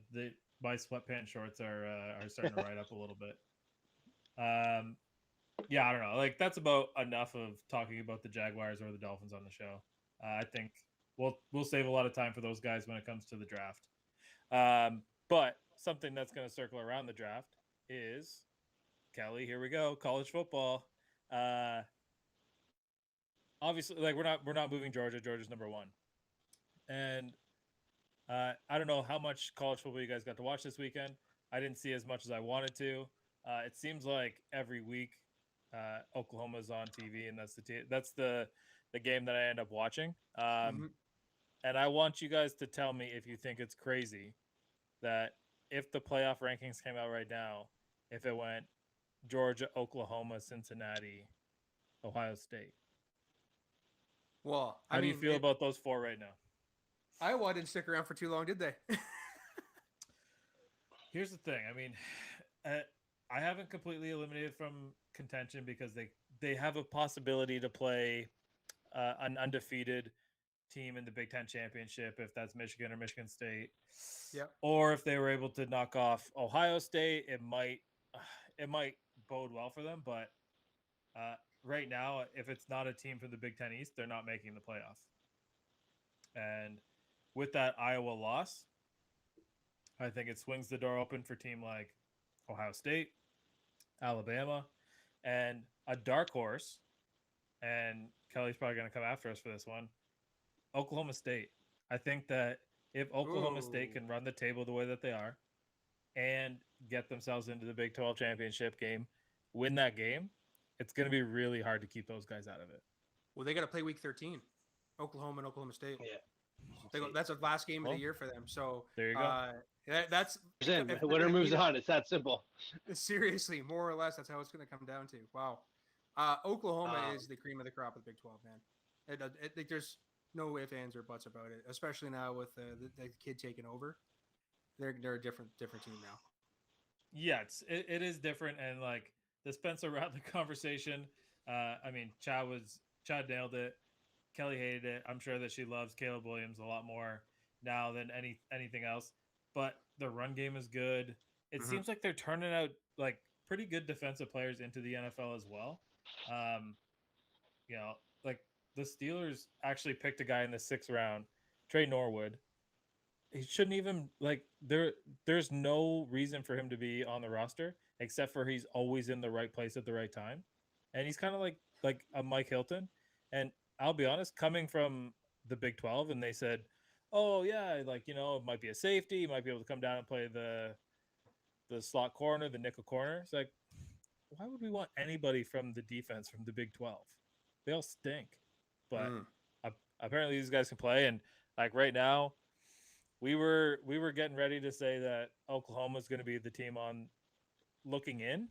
My sweatpants shorts are starting to ride up a little bit. Yeah, I don't know. Like that's about enough of talking about the Jaguars or the Dolphins on the show. I think we'll save a lot of time for those guys when it comes to the draft. But something that's going to circle around the draft is Kelly. Here we go. College football. Obviously, like we're not moving Georgia. Georgia's number one, and I don't know how much college football you guys got to watch this weekend. I didn't see as much as I wanted to. It seems like every week Oklahoma's on TV, and that's the game that I end up watching. And I want you guys to tell me if you think it's crazy that if the playoff rankings came out right now, if it went Georgia, Oklahoma, Cincinnati, Ohio State. Well, how do you feel about those four right now? Iowa didn't stick around for too long, did they? Here's the thing. I mean, I haven't completely eliminated from contention because they have a possibility to play an undefeated team in the Big Ten championship, if that's Michigan or Michigan State. Yeah. Or if they were able to knock off Ohio State, it might bode well for them. But right now, if it's not a team from the Big Ten East, they're not making the playoff. And with that Iowa loss, I think it swings the door open for a team like Ohio State, Alabama, and a dark horse. And Kelly's probably going to come after us for this one. Oklahoma State. I think that if Oklahoma State can run the table the way that they are and get themselves into the Big 12 championship game, win that game, it's going to be really hard to keep those guys out of it. Well, they got to play week 13, Oklahoma and Oklahoma State. Yeah. That's the last game of the year for them. So there you go. That's winner moves on. It's that simple. Seriously, more or less, that's how it's going to come down to. Wow. Oklahoma is the cream of the crop of the Big 12, man. There's no ifs, ands, or buts about it, especially now with the kid taking over. They're a different team now. Yeah, it is different, and like the Spencer Rattler conversation. I mean, Chad nailed it. Kelly hated it. I'm sure that she loves Caleb Williams a lot more now than anything else. But the run game is good. It seems like they're turning out like pretty good defensive players into the NFL as well. Like the Steelers actually picked a guy in the 6th round, Trey Norwood. He shouldn't even there's no reason for him to be on the roster except for he's always in the right place at the right time. And he's kind of like a Mike Hilton. And I'll be honest, coming from the Big 12, and they said, oh, yeah, it might be a safety. You might be able to come down and play the slot corner, the nickel corner. It's like, why would we want anybody from the defense from the Big 12? They all stink. But apparently these guys can play. And, right now, we were getting ready to say that Oklahoma's going to be the team on looking in.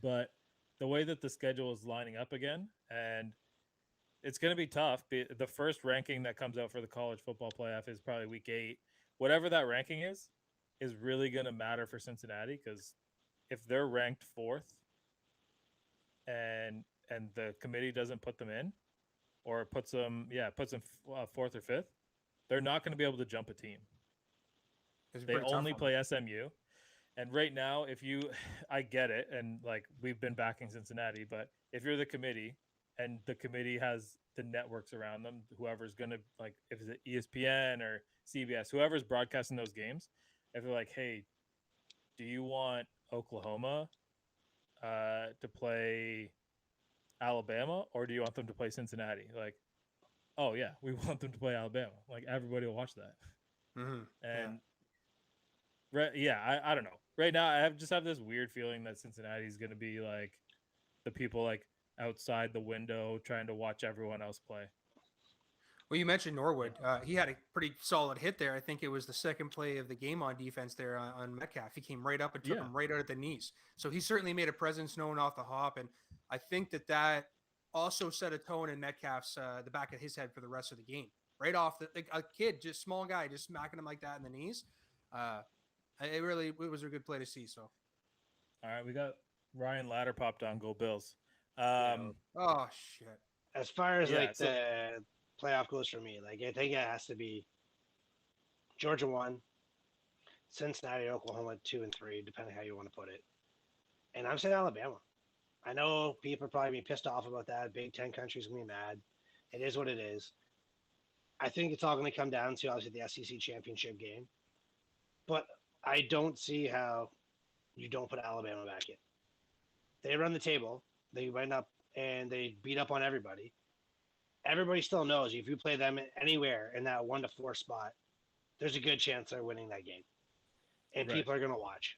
But the way that the schedule is lining up again, and it's going to be tough. The first ranking that comes out for the college football playoff is probably week 8. Whatever that ranking is really going to matter for Cincinnati, because if they're ranked 4th and the committee doesn't put them in, or puts them 4th or 5th, they're not going to be able to jump a team. It's a They pretty tough only one. play SMU. And right now, I get it, and like we've been backing Cincinnati, but if you're the committee and the committee has the networks around them, whoever's gonna, like, if it's ESPN or CBS, whoever's broadcasting those games, if they're like, hey, do you want Oklahoma to play Alabama, or do you want them to play Cincinnati? Like, oh yeah, we want them to play Alabama. Like, everybody will watch that. Mm-hmm. And I don't know. Right now, I just have this weird feeling that Cincinnati is going to be like the people like outside the window trying to watch everyone else play. Well, you mentioned Norwood. He had a pretty solid hit there. I think it was the second play of the game on defense there on Metcalf. He came right up and took him right out at the knees. So he certainly made a presence known off the hop. And I think that also set a tone in Metcalf's the back of his head for the rest of the game. Right off a kid, just small guy, just smacking him like that in the knees. It was a good play to see. So, all right, we got Ryan Ladder popped on. Go Bills. Oh shit. As far as the playoff goes for me, like I think it has to be Georgia 1, Cincinnati, Oklahoma 2 and 3, depending how you want to put it. And I'm saying Alabama. I know people are probably being pissed off about that. Big Ten countries gonna be mad. It is what it is. I think it's all going to come down to obviously the SEC championship game, but I don't see how you don't put Alabama back in. They run the table. They went up and they beat up on everybody. Everybody still knows if you play them anywhere in that 1 to 4 spot, there's a good chance they're winning that game, and people are going to watch.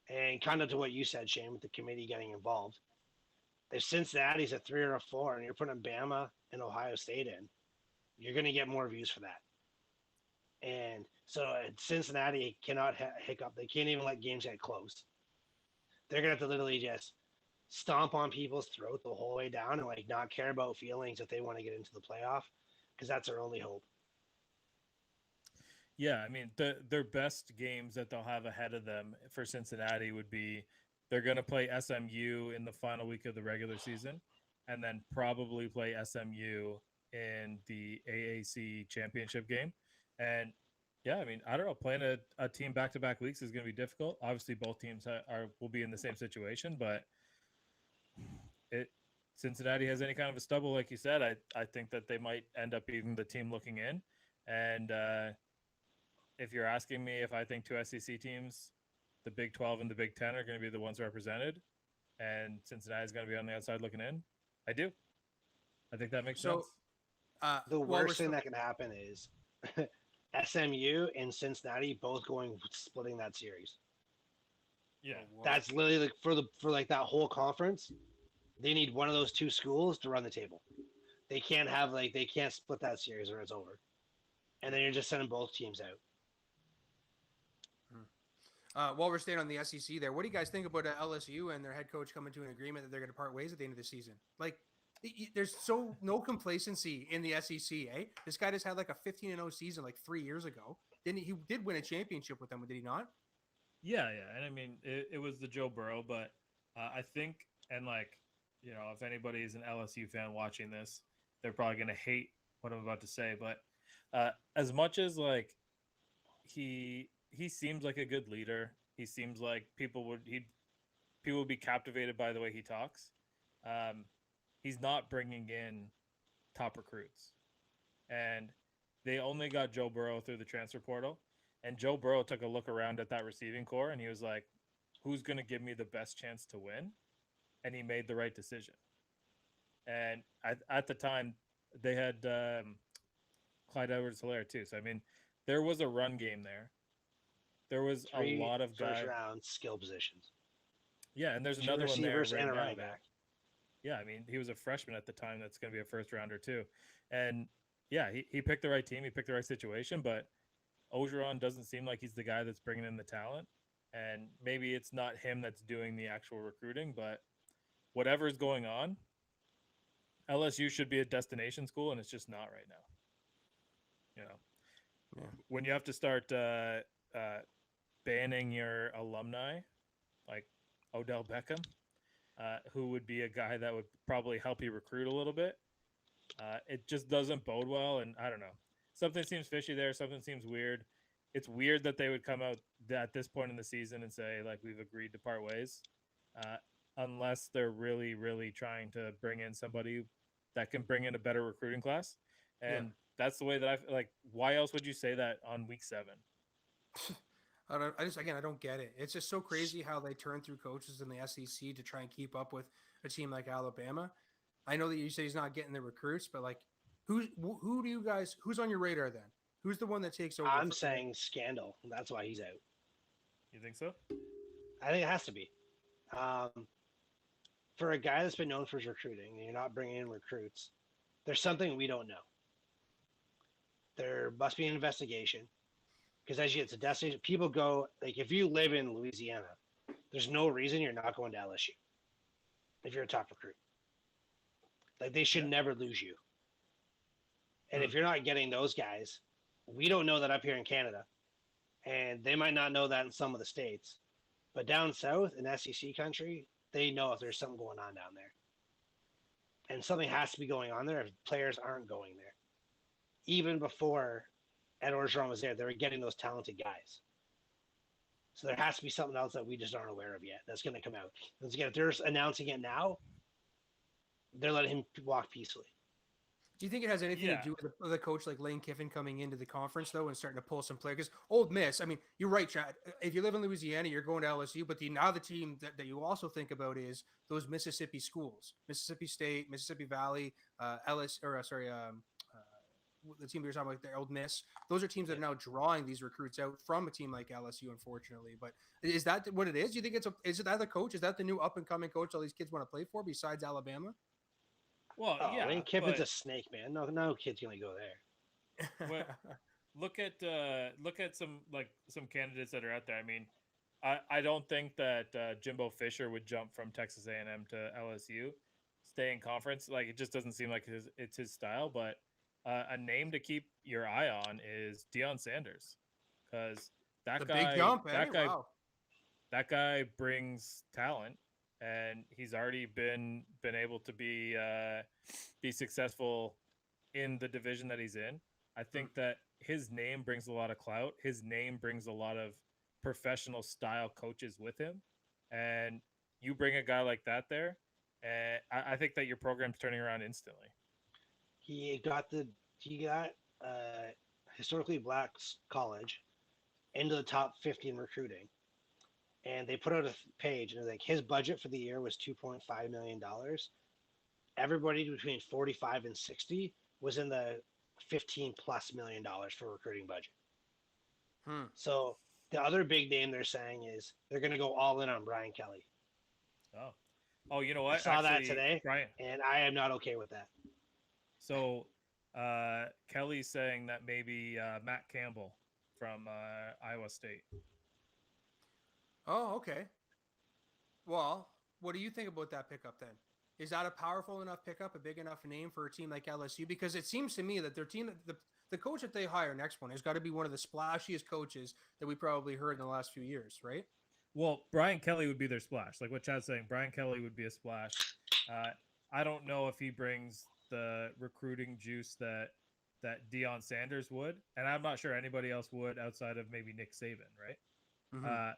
And kind of to what you said, Shane, with the committee getting involved, if Cincinnati's a 3 or a 4, and you're putting Bama and Ohio State in, you're going to get more views for that. And so Cincinnati cannot hiccup. They can't even let games get close. They're going to have to literally just stomp on people's throat the whole way down and like not care about feelings if they want to get into the playoff, because that's their only hope. Yeah, I mean, their best games that they'll have ahead of them for Cincinnati would be they're going to play SMU in the final week of the regular season, and then probably play SMU in the AAC championship game. And yeah, I mean, I don't know, playing a team back-to-back weeks is going to be difficult. Obviously, both teams will be in the same situation, but Cincinnati has any kind of a stubble, like you said, I think that they might end up being the team looking in. And if you're asking me if I think 2 SEC teams, the Big 12 and the Big 10, are going to be the ones represented, and Cincinnati is going to be on the outside looking in, I do. I think that makes sense. The worst thing that can happen is SMU and Cincinnati both splitting that series. Yeah, that's literally for that whole conference. They need one of those 2 schools to run the table. They can't they can't split that series or it's over. And then you're just sending both teams out. While we're staying on the SEC there, what do you guys think about LSU and their head coach coming to an agreement that they're going to part ways at the end of the season? Like, there's no complacency in the SEC, eh? This guy just had like a 15-0 season like 3 years ago. He did win a championship with them, did he not? Yeah. And I mean, it was the Joe Burrow, but I think, and like, you know, if anybody is an LSU fan watching this, they're probably going to hate what I'm about to say. But as much as like he seems like a good leader, he seems like people would be captivated by the way he talks. He's not bringing in top recruits, and they only got Joe Burrow through the transfer portal. And Joe Burrow took a look around at that receiving core, and he was like, "Who's going to give me the best chance to win?" And he made the right decision. And at the time, they had Clyde Edwards-Helaire too. So I mean, there was a run game there. There was a lot of first round skill positions. Yeah, and there's another one there right and a now running back. Yeah, I mean, he was a freshman at the time. That's going to be a first rounder too. And yeah, he picked the right team. He picked the right situation. But Ogeron doesn't seem like he's the guy that's bringing in the talent. And maybe it's not him that's doing the actual recruiting, but whatever's going on, LSU should be a destination school, and it's just not right now. Yeah. When you have to start banning your alumni, like Odell Beckham, who would be a guy that would probably help you recruit a little bit. It just doesn't bode well, and I don't know. Something seems fishy there. Something seems weird. It's weird that they would come out at this point in the season and say, like, we've agreed to part ways, unless they're really, really trying to bring in somebody that can bring in a better recruiting class. And that's the way that I like. Why else would you say that on week 7? I don't get it. It's just so crazy how they turn through coaches in the SEC to try and keep up with a team like Alabama. I know that you say he's not getting the recruits, but like, who do you guys? Who's on your radar then? Who's the one that takes over? I'm saying Scandal. That's why he's out. You think so? I think it has to be. For a guy that's been known for his recruiting, and you're not bringing in recruits, there's something we don't know. There must be an investigation, because as you get to destination, people go, like, if you live in Louisiana, there's no reason you're not going to LSU if you're a top recruit. Like, they should never lose you. And if you're not getting those guys, we don't know that up here in Canada, and they might not know that in some of the states, but down south in SEC country, they know if there's something going on down there. And something has to be going on there if players aren't going there. Even before Ed Orgeron was there, they were getting those talented guys. So there has to be something else that we just aren't aware of yet that's going to come out. Once again, if they're announcing it now, they're letting him walk peacefully. Do you think it has anything to do with a coach like Lane Kiffin coming into the conference, though, and starting to pull some players? Because Old Miss, I mean, you're right, Chad. If you live in Louisiana, you're going to LSU, but now the team that you also think about is those Mississippi schools, Mississippi State, Mississippi Valley, the team we were talking about, the Old Miss. Those are teams that are now drawing these recruits out from a team like LSU, unfortunately. But is that what it is? Do you think is that the coach? Is that the new up and coming coach all these kids want to play for besides Alabama? Well, Lane Kiffin's a snake, man. No kid's gonna go there. Look at some candidates that are out there. I mean, I don't think that Jimbo Fisher would jump from Texas A&M to LSU, stay in conference. Like, it just doesn't seem like it's his style. But a name to keep your eye on is Dion Sanders, because that guy brings talent. And he's already been able to be successful in the division that he's in. I think that his name brings a lot of clout. His name brings a lot of professional style coaches with him. And you bring a guy like that there, and I think that your program's turning around instantly. He got historically black college into the top 50 in recruiting. And they put out a page, and like his budget for the year was $2.5 million. Everybody between 45 and 60 was in the $15+ million for recruiting budget. So the other big name they're saying is they're going to go all in on Brian Kelly. Oh, you know what? I saw that today, and I am not okay with that. So Kelly's saying that maybe Matt Campbell from Iowa State. Oh, okay. Well, what do you think about that pickup then? Is that a powerful enough pickup, a big enough name for a team like LSU? Because it seems to me that their team, the coach that they hire next one has got to be one of the splashiest coaches that we probably heard in the last few years, right? Well, Brian Kelly would be their splash. Like what Chad's saying, Brian Kelly would be a splash. I don't know if he brings the recruiting juice that Dion Sanders would, and I'm not sure anybody else would outside of maybe Nick Saban, right? Mm-hmm.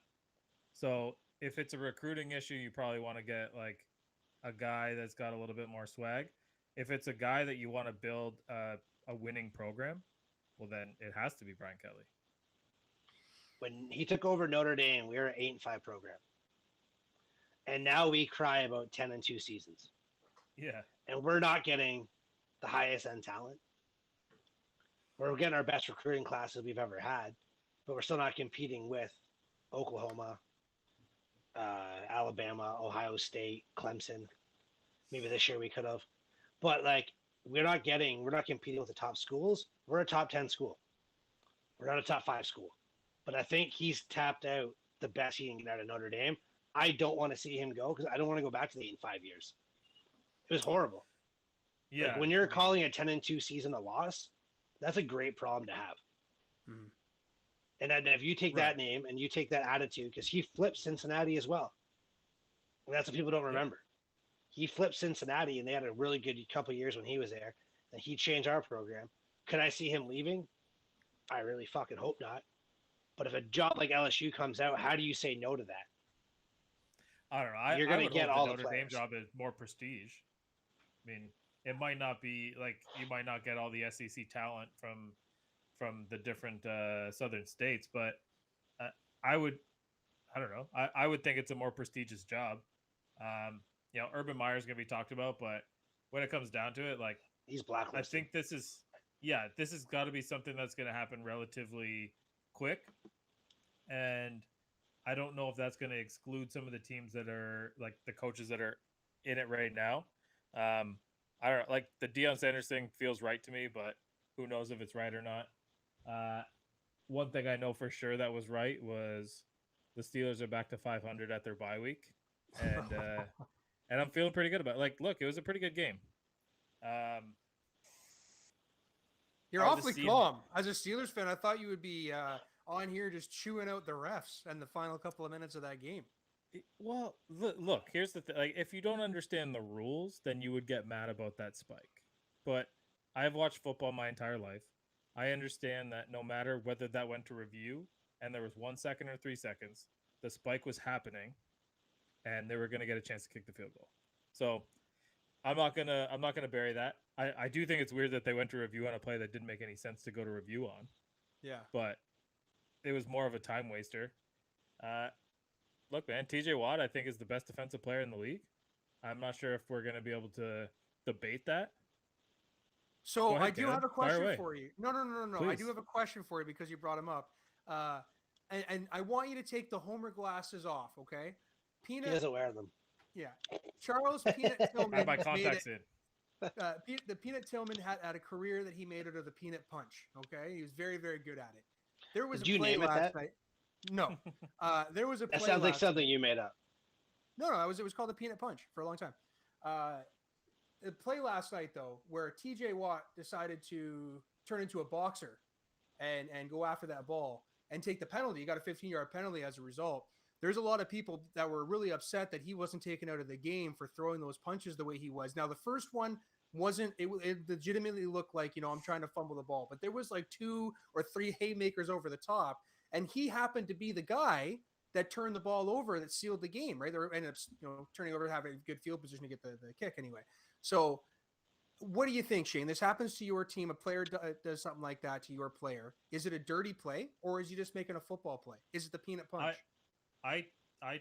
So if it's a recruiting issue, you probably want to get like a guy that's got a little bit more swag. If it's a guy that you want to build a winning program, well, then it has to be Brian Kelly. When he took over Notre Dame, we were an 8-5 program. And now we cry about 10-2 seasons. Yeah. And we're not getting the highest end talent. We're getting our best recruiting classes we've ever had, but we're still not competing with Oklahoma, Alabama, Ohio State, Clemson. Maybe this year we could have. But like we're not competing with the top schools. We're a top 10 school. We're not a top 5 school. But I think he's tapped out the best he can get out of Notre Dame. I don't want to see him go because I don't want to go back to the 8 and 5 years. It was horrible. Yeah. Like when you're calling a 10-2 season a loss, that's a great problem to have. Mhm. And then if you take that name and you take that attitude, because he flipped Cincinnati as well. And that's what people don't remember. He flipped Cincinnati, and they had a really good couple of years when he was there. And he changed our program. Could I see him leaving? I really fucking hope not. But if a job like LSU comes out, how do you say no to that? I don't know. You're I gonna would get hope all the the Notre Dame players. job is more prestige. I mean, it might not be like you might not get all the SEC talent from the different southern states, but I don't know. I would think it's a more prestigious job. Urban Meyer is going to be talked about, but when it comes down to it, like He's I blacklisted. think this has got to be something that's going to happen relatively quick, and I don't know if that's going to exclude some of the teams that are like the coaches that are in it right now. I don't know, like the Dion Sanders thing feels right to me, but who knows if it's right or not. One thing I know for sure that was right was the Steelers are back to 500 at their bye week, and and I'm feeling pretty good about it. Like, look, it was a pretty good game. You're I was awfully seeing- calm. As a Steelers fan, I thought you would be on here just chewing out the refs and the final couple of minutes of that game. Well, look, here's the thing. Like, if you don't understand the rules, then you would get mad about that spike. But I've watched football my entire life. I understand that no matter whether that went to review and there was 1 second or 3 seconds, the spike was happening, and they were going to get a chance to kick the field goal. So I'm not gonna bury that. I do think it's weird that they went to review on a play that didn't make any sense to go to review on, Yeah. but it was more of a time waster. Look, man, TJ Watt, I think, is the best defensive player in the league. I'm not sure if we're going to be able to debate that. So Go ahead, I do Caleb. have a Fire question away. for you. No. I Please. do have a question for you because you brought him up. And I want you to take the Homer glasses off, okay? He Peanut, doesn't wear them. yeah. Charles Peanut I Tillman have my made contacts it, in. the Peanut Tillman had a career that he made out of the peanut punch, okay? He was very, very good at it. There was Did a you play name it last that? night. No. There was a play That sounds like last something you made up. No, it was called the peanut punch for a long time. The play last night, though, where TJ Watt decided to turn into a boxer and go after that ball and take the penalty. He got a 15-yard penalty as a result. There's a lot of people that were really upset that he wasn't taken out of the game for throwing those punches the way he was. Now, the first one wasn't, it legitimately looked like, I'm trying to fumble the ball, but there was like 2 or 3 haymakers over the top, and he happened to be the guy that turned the ball over that sealed the game, right? They ended up, turning over to have a good field position to get the kick anyway. So what do you think, Shane? This happens to your team. A player does something like that to your player. Is it a dirty play, or is he just making a football play? Is it the peanut punch? I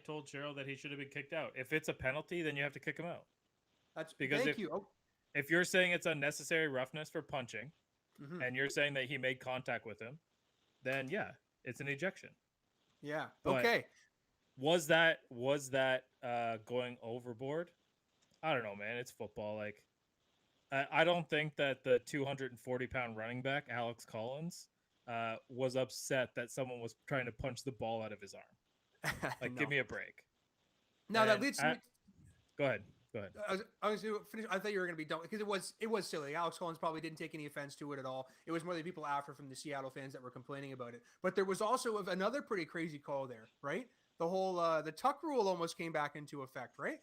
told Cheryl that he should have been kicked out. If it's a penalty, then you have to kick him out. That's because thank you. Oh, If you're saying it's unnecessary roughness for punching, mhm. and you're saying that he made contact with him, then yeah, it's an ejection. Yeah. But Okay. Was that going overboard? I don't know, man. It's football. Like, I don't think that the 240-pound running back Alex Collins was upset that someone was trying to punch the ball out of his arm. Like, No. give me a break. Now that And leads me. Go ahead. I was going to finish. I thought you were going to be done because it was silly. Alex Collins probably didn't take any offense to it at all. It was more the people after from the Seattle fans that were complaining about it. But there was also another pretty crazy call there, right? The whole the tuck rule almost came back into effect, right?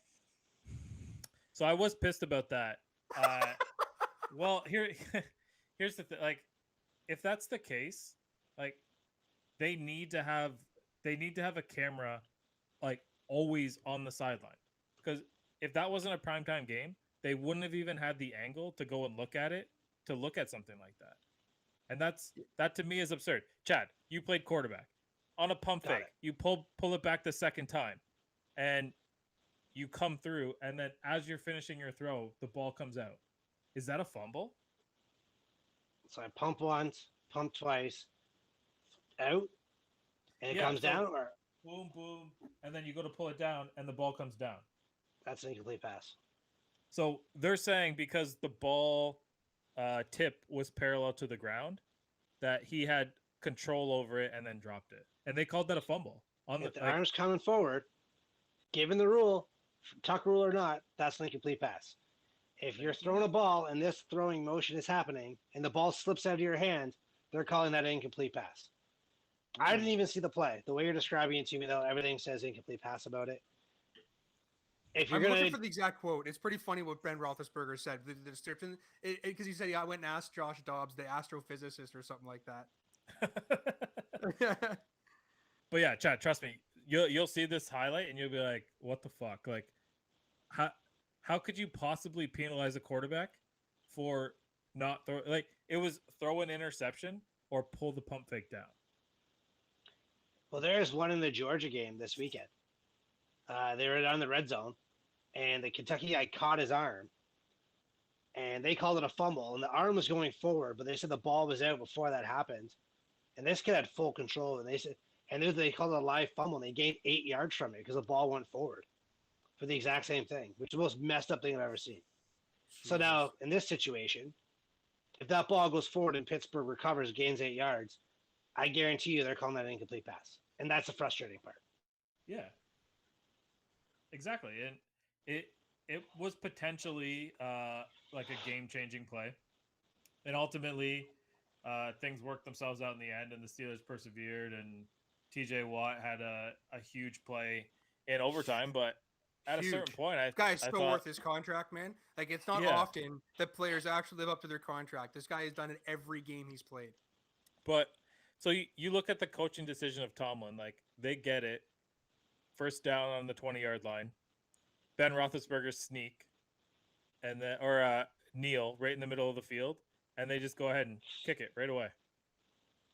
So I was pissed about that. Well, here's the thing. Like, if that's the case, like, they need to have a camera, like, always on the sideline. Because if that wasn't a primetime game, they wouldn't have even had the angle to go and look at it, to look at something like that. And that to me is absurd. Chad, you played quarterback. On a pump Got fake, it. you pull it back the second time, and you come through, and then as you're finishing your throw, the ball comes out. Is that a fumble? So I pump once, pump twice, out, and it Yeah, comes so- down, or Boom, boom, and then you go to pull it down, and the ball comes down. that's an incomplete pass. So they're saying because the ball tip was parallel to the ground, that he had control over it and then dropped it, and they called that a fumble. On If the like, arm's coming forward, given the rule, tuck rule or not, that's an incomplete pass. If you're throwing a ball and this throwing motion is happening and the ball slips out of your hand, they're calling that an incomplete pass. I didn't even see the play. The way you're describing it to me, though, everything says incomplete pass about it. If you're I'm gonna, looking for the exact quote. It's pretty funny what Ben Roethlisberger said. The description, because he said, "Yeah, I went and asked Josh Dobbs, the astrophysicist, or something like that." But yeah, Chad, trust me, you'll see this highlight and you'll be like, "What the fuck? Like, how could you possibly penalize a quarterback for not throw? Like, it was throw an interception or pull the pump fake down." well, there's one in the Georgia game this weekend. They were down in the red zone, and the Kentucky guy caught his arm, and they called it a fumble, and the arm was going forward, but they said the ball was out before that happened, and this kid had full control, and they called it a live fumble, and they gained 8 yards from it because the ball went forward for the exact same thing, which is the most messed up thing I've ever seen. So now, in this situation, if that ball goes forward and Pittsburgh recovers, gains 8 yards, I guarantee you they're calling that an incomplete pass, and that's the frustrating part. Yeah. Exactly, and it was potentially like a game-changing play, and ultimately things worked themselves out in the end, and the Steelers persevered, and T.J. Watt had a huge play in overtime, but at a certain point, This guy is I so thought, worth his contract, man. Like, it's not Yeah. often that players actually live up to their contract. This guy has done it every game he's played. But so you look at the coaching decision of Tomlin, like they get it, first down on the 20-yard line, Ben Roethlisberger sneak, and then kneel right in the middle of the field, and they just go ahead and kick it right away.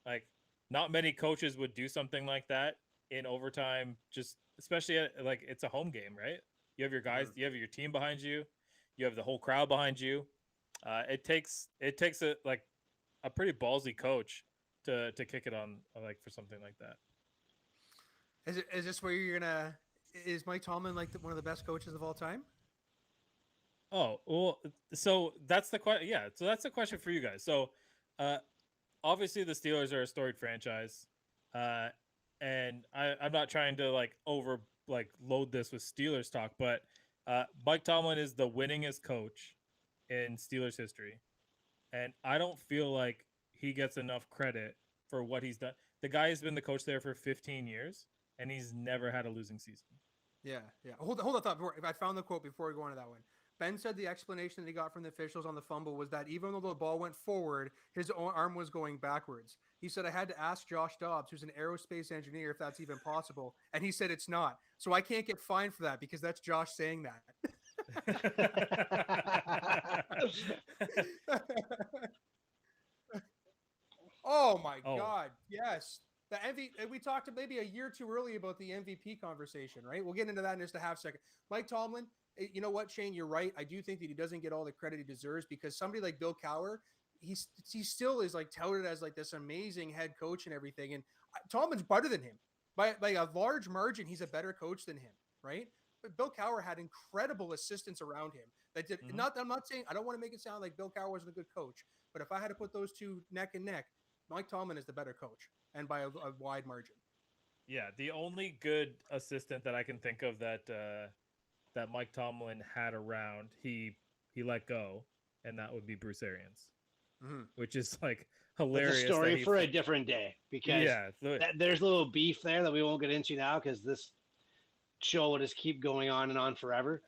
Like, not many coaches would do something like that in overtime, just especially like it's a home game, right? You have your guys, you have your team behind you, you have the whole crowd behind you. It takes a pretty ballsy coach to kick it on like for something like that. Is this where you're gonna? Is Mike Tomlin like one of the best coaches of all time? Oh, well, so that's the question. Yeah, so that's the question for you guys. So, obviously the Steelers are a storied franchise, and I'm not trying to load this with Steelers talk, but Mike Tomlin is the winningest coach in Steelers history, and I don't feel like he gets enough credit for what he's done. The guy has been the coach there for 15 years, and he's never had a losing season. Yeah. Hold on, thought. If I found the quote before we go on to that one. Ben said the explanation that he got from the officials on the fumble was that even though the ball went forward, his own arm was going backwards. He said, I had to ask Josh Dobbs, who's an aerospace engineer, if that's even possible. And he said it's not. So I can't get fined for that because that's Josh saying that. Oh my God. Yes. The MVP, we talked maybe a year too early about the MVP conversation, right? We'll get into that in just a half second. Mike Tomlin, you know what, Shane, you're right. I do think that he doesn't get all the credit he deserves because somebody like Bill Cowher, he still is like touted as like this amazing head coach and everything. And Tomlin's better than him by a large margin. He's a better coach than him, right? But Bill Cowher had incredible assistants around him that did not. I'm not saying I don't want to make it sound like Bill Cowher wasn't a good coach, but if I had to put those two neck and neck, Mike Tomlin is the better coach and by a wide margin. Yeah, the only good assistant that I can think of that Mike Tomlin had around, he let go, and that would be Bruce Arians, which is like hilarious. It's a story for a different day because there's a little beef there that we won't get into now because this show will just keep going on and on forever.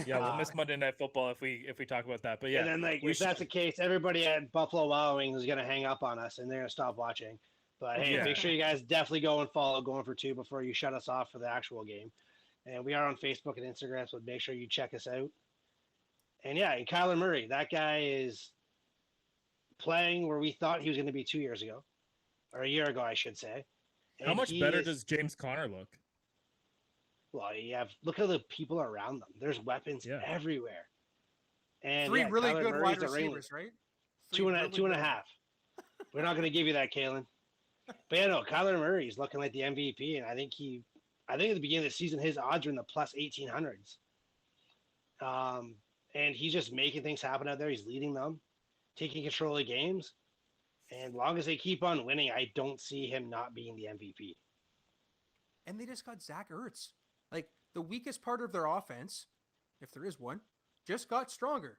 Yeah, we'll miss Monday Night Football if we talk about that. But yeah, and then if that's the case, everybody at Buffalo Wild Wings is gonna hang up on us and they're gonna stop watching. But hey, make sure you guys definitely go and follow Going for Two before you shut us off for the actual game. And we are on Facebook and Instagram, so make sure you check us out. And yeah, and Kyler Murray, that guy is playing where we thought he was going to be 2 years ago, or a year ago, I should say. And how much better does James Conner look? Well, look at the people around them. There's weapons everywhere. And three really Kyler good Murray's wide receivers, right? Two and a half. We're not going to give you that, Kalen. But yeah, no, Kyler Murray's looking like the MVP, and I think at the beginning of the season, his odds are in the plus 1800s. And he's just making things happen out there. He's leading them, taking control of games. And as long as they keep on winning, I don't see him not being the MVP. And they just got Zach Ertz. Like the weakest part of their offense, if there is one, just got stronger.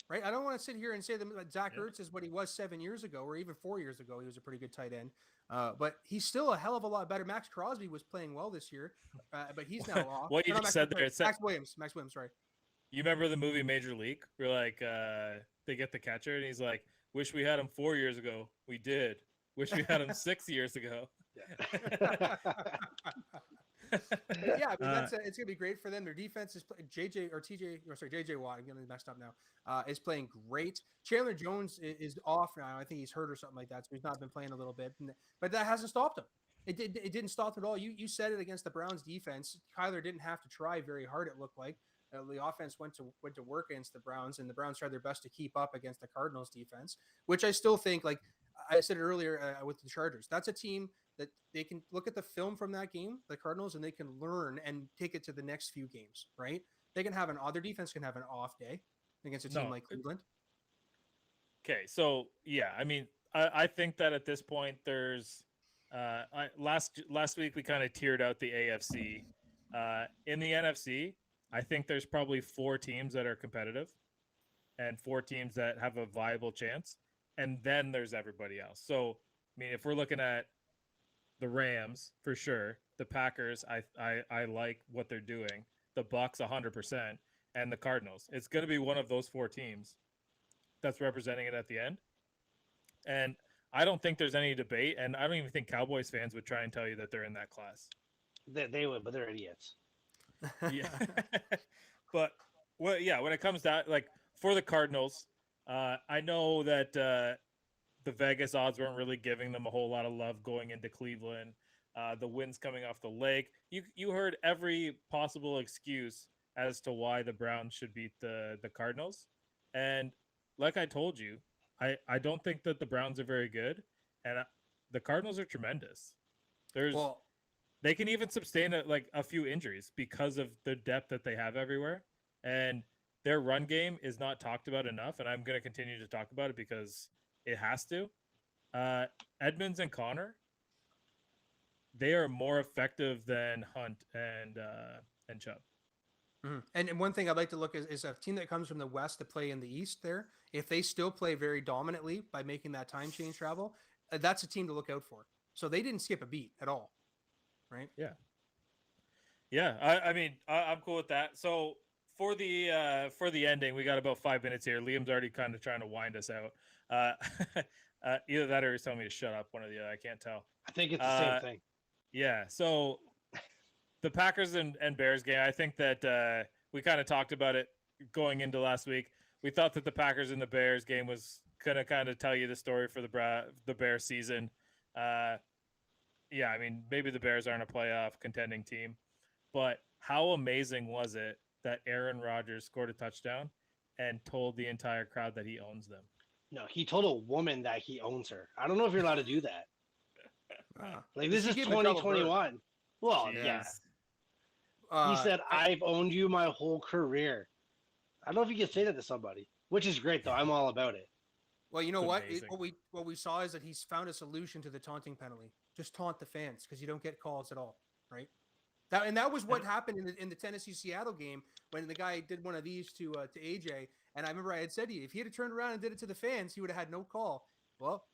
right? I don't want to sit here and say that Zach Yeah. Ertz is what he was 7 years ago, or even 4 years ago. He was a pretty good tight end, but he's still a hell of a lot better. Max Crosby was playing well this year, but he's now off. What you Or not just Max, said there, sorry, Max Williams, sorry. You remember the movie Major League? Where like they get the catcher and he's like, "Wish we had him 4 years ago. We did. Wish we had him 6 years ago." Yeah, I mean it's gonna be great for them. Their defense is JJ Watt. I'm getting messed up now. Is playing great. Chandler Jones is off now. I think he's hurt or something like that, so he's not been playing a little bit. But that hasn't stopped him. It didn't stop him at all. You said it against the Browns defense. Kyler didn't have to try very hard. It looked like the offense went to work against the Browns, and the Browns tried their best to keep up against the Cardinals defense, which I still think, like I said earlier with the Chargers, that's a team that they can look at the film from that game, the Cardinals, and they can learn and take it to the next few games, right? They can have their defense can have an off day against a team like Cleveland. Okay, so yeah, I mean, I think that at this point there's last week we kind of tiered out the AFC. In the NFC, I think there's probably 4 teams that are competitive and 4 teams that have a viable chance, and then there's everybody else. So, I mean, if we're looking at the Rams for sure, the Packers, I like what they're doing, the Bucks 100%, and the Cardinals. It's going to be one of those 4 teams that's representing it at the end. And I don't think there's any debate, and I don't even think Cowboys fans would try and tell you that they're in that class. They would, but they're idiots. Yeah. But well, yeah, when it comes to like for the Cardinals, I know that the Vegas odds weren't really giving them a whole lot of love going into Cleveland. The wind's coming off the lake. You heard every possible excuse as to why the Browns should beat the Cardinals. And like I told you, I don't think that the Browns are very good, and the Cardinals are tremendous. They can even sustain a few injuries because of the depth that they have everywhere. And their run game is not talked about enough. And I'm going to continue to talk about it because it has to. Edmonds and Connor, they are more effective than Hunt and Chubb. Mm-hmm. And one thing I'd like to look is a team that comes from the West to play in the East there. If they still play very dominantly by making that time change travel, that's a team to look out for. So they didn't skip a beat at all. Right. Yeah. Yeah. I mean, I'm cool with that. So for the ending, we got about 5 minutes here. Liam's already kind of trying to wind us out. Either that or he's telling me to shut up. One or the other. I can't tell. I think it's the same thing. Yeah. So the Packers and Bears game, I think that we kind of talked about it going into last week. We thought that the Packers and the Bears game was going to kind of tell you the story for the Bears season. Yeah, I mean, maybe the Bears aren't a playoff contending team, but how amazing was it that Aaron Rodgers scored a touchdown and told the entire crowd that he owns them? No, he told a woman that he owns her. I don't know if you're allowed to do that. Like, this is 2021. Well, yeah. He said, I've owned you my whole career. I don't know if you can say that to somebody, which is great, though. I'm all about it. Well, you know what? Amazing. What we saw is that he's found a solution to the taunting penalty. Just taunt the fans because you don't get calls at all, right? That was what happened in the Tennessee-Seattle game when the guy did one of these to AJ. And I remember I had said to you, if he had turned around and did it to the fans, he would have had no call. Well,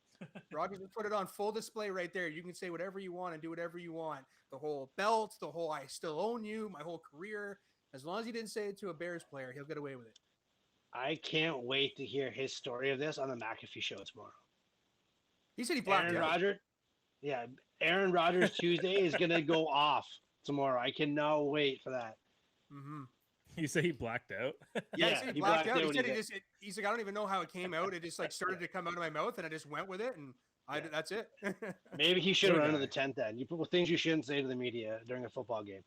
Rodgers would put it on full display right there. You can say whatever you want and do whatever you want. The whole belt, the whole I still own you, my whole career. As long as he didn't say it to a Bears player, he'll get away with it. I can't wait to hear his story of this on the McAfee show tomorrow. He said he blacked Aaron out. Rodgers. Yeah, Aaron Rodgers Tuesday is going to go off tomorrow. I cannot wait for that. Mm-hmm. You say he blacked out? Yeah, he said he blacked out. He when said he he's like, I don't even know how it came out. It just like started to come out of my mouth, and I just went with it, and that's it. Maybe he should have Poor run to the guy. 10th then. You put things you shouldn't say to the media during a football game.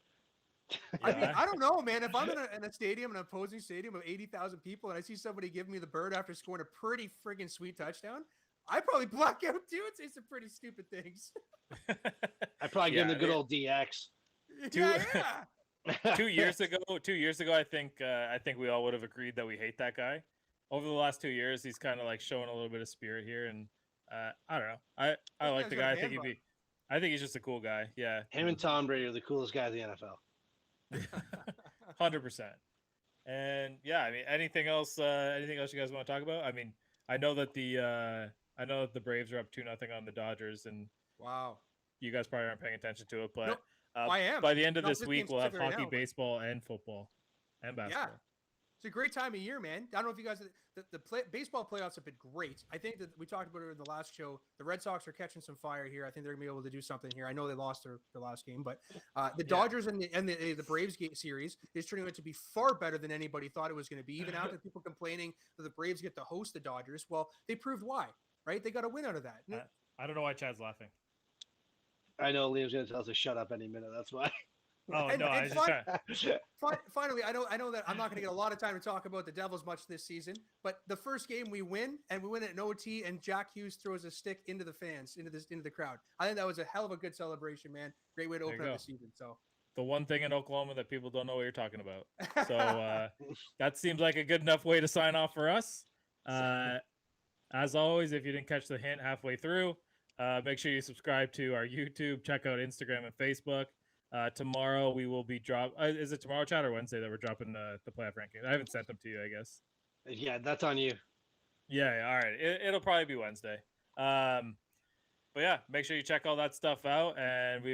I mean, I don't know, man. If I'm in a stadium, an opposing stadium of 80,000 people, and I see somebody give me the bird after scoring a pretty friggin' sweet touchdown, I probably black out too and say some pretty stupid things. I'd probably give him the good old DX. Yeah. 2 years ago, I think we all would have agreed that we hate that guy. Over the last 2 years, he's kind of like showing a little bit of spirit here, and I don't know. I like the guy. I think he's just a cool guy. Yeah, Him and Tom Brady are the coolest guys in the NFL. 100%. And yeah, I mean, anything else? Anything else you guys want to talk about? I mean, I know that the Braves are up 2-0 on the Dodgers, and Wow. you guys probably aren't paying attention to it, but No, I am. by the end of Not this this week, game we'll have specifically right hockey, now, but- baseball, and football, and basketball. It's a great time of year, man. I don't know if you guys baseball playoffs have been great. I think that we talked about it in the last show. The Red Sox are catching some fire here. I think they're gonna be able to do something here. I know they lost their last game, but the Dodgers and the Braves series is turning out to be far better than anybody thought it was going to be. Even after people complaining that the Braves get to host the Dodgers, well, they proved why. Right? They got a win out of that. I don't know why Chad's laughing. I know Liam's going to tell us to shut up any minute. That's why. Oh And- no, I and was just trying. Finally, I know that I'm not going to get a lot of time to talk about the Devils much this season, but the first game we win, and we win it in OT, and Jack Hughes throws a stick into the fans, into the crowd. I think that was a hell of a good celebration, man. Great way to There you open up go. the season. So The one thing in Oklahoma that people don't know what you're talking about. So that seems like a good enough way to sign off for us. As always, if you didn't catch the hint halfway through, make sure you subscribe to our YouTube, check out Instagram and Facebook. Tomorrow we will be is it tomorrow, Chad, or Wednesday that we're dropping the playoff rankings? I haven't sent them to you, I guess. Yeah, that's on you. Yeah, all right. It'll probably be Wednesday. But yeah, make sure you check all that stuff out, and we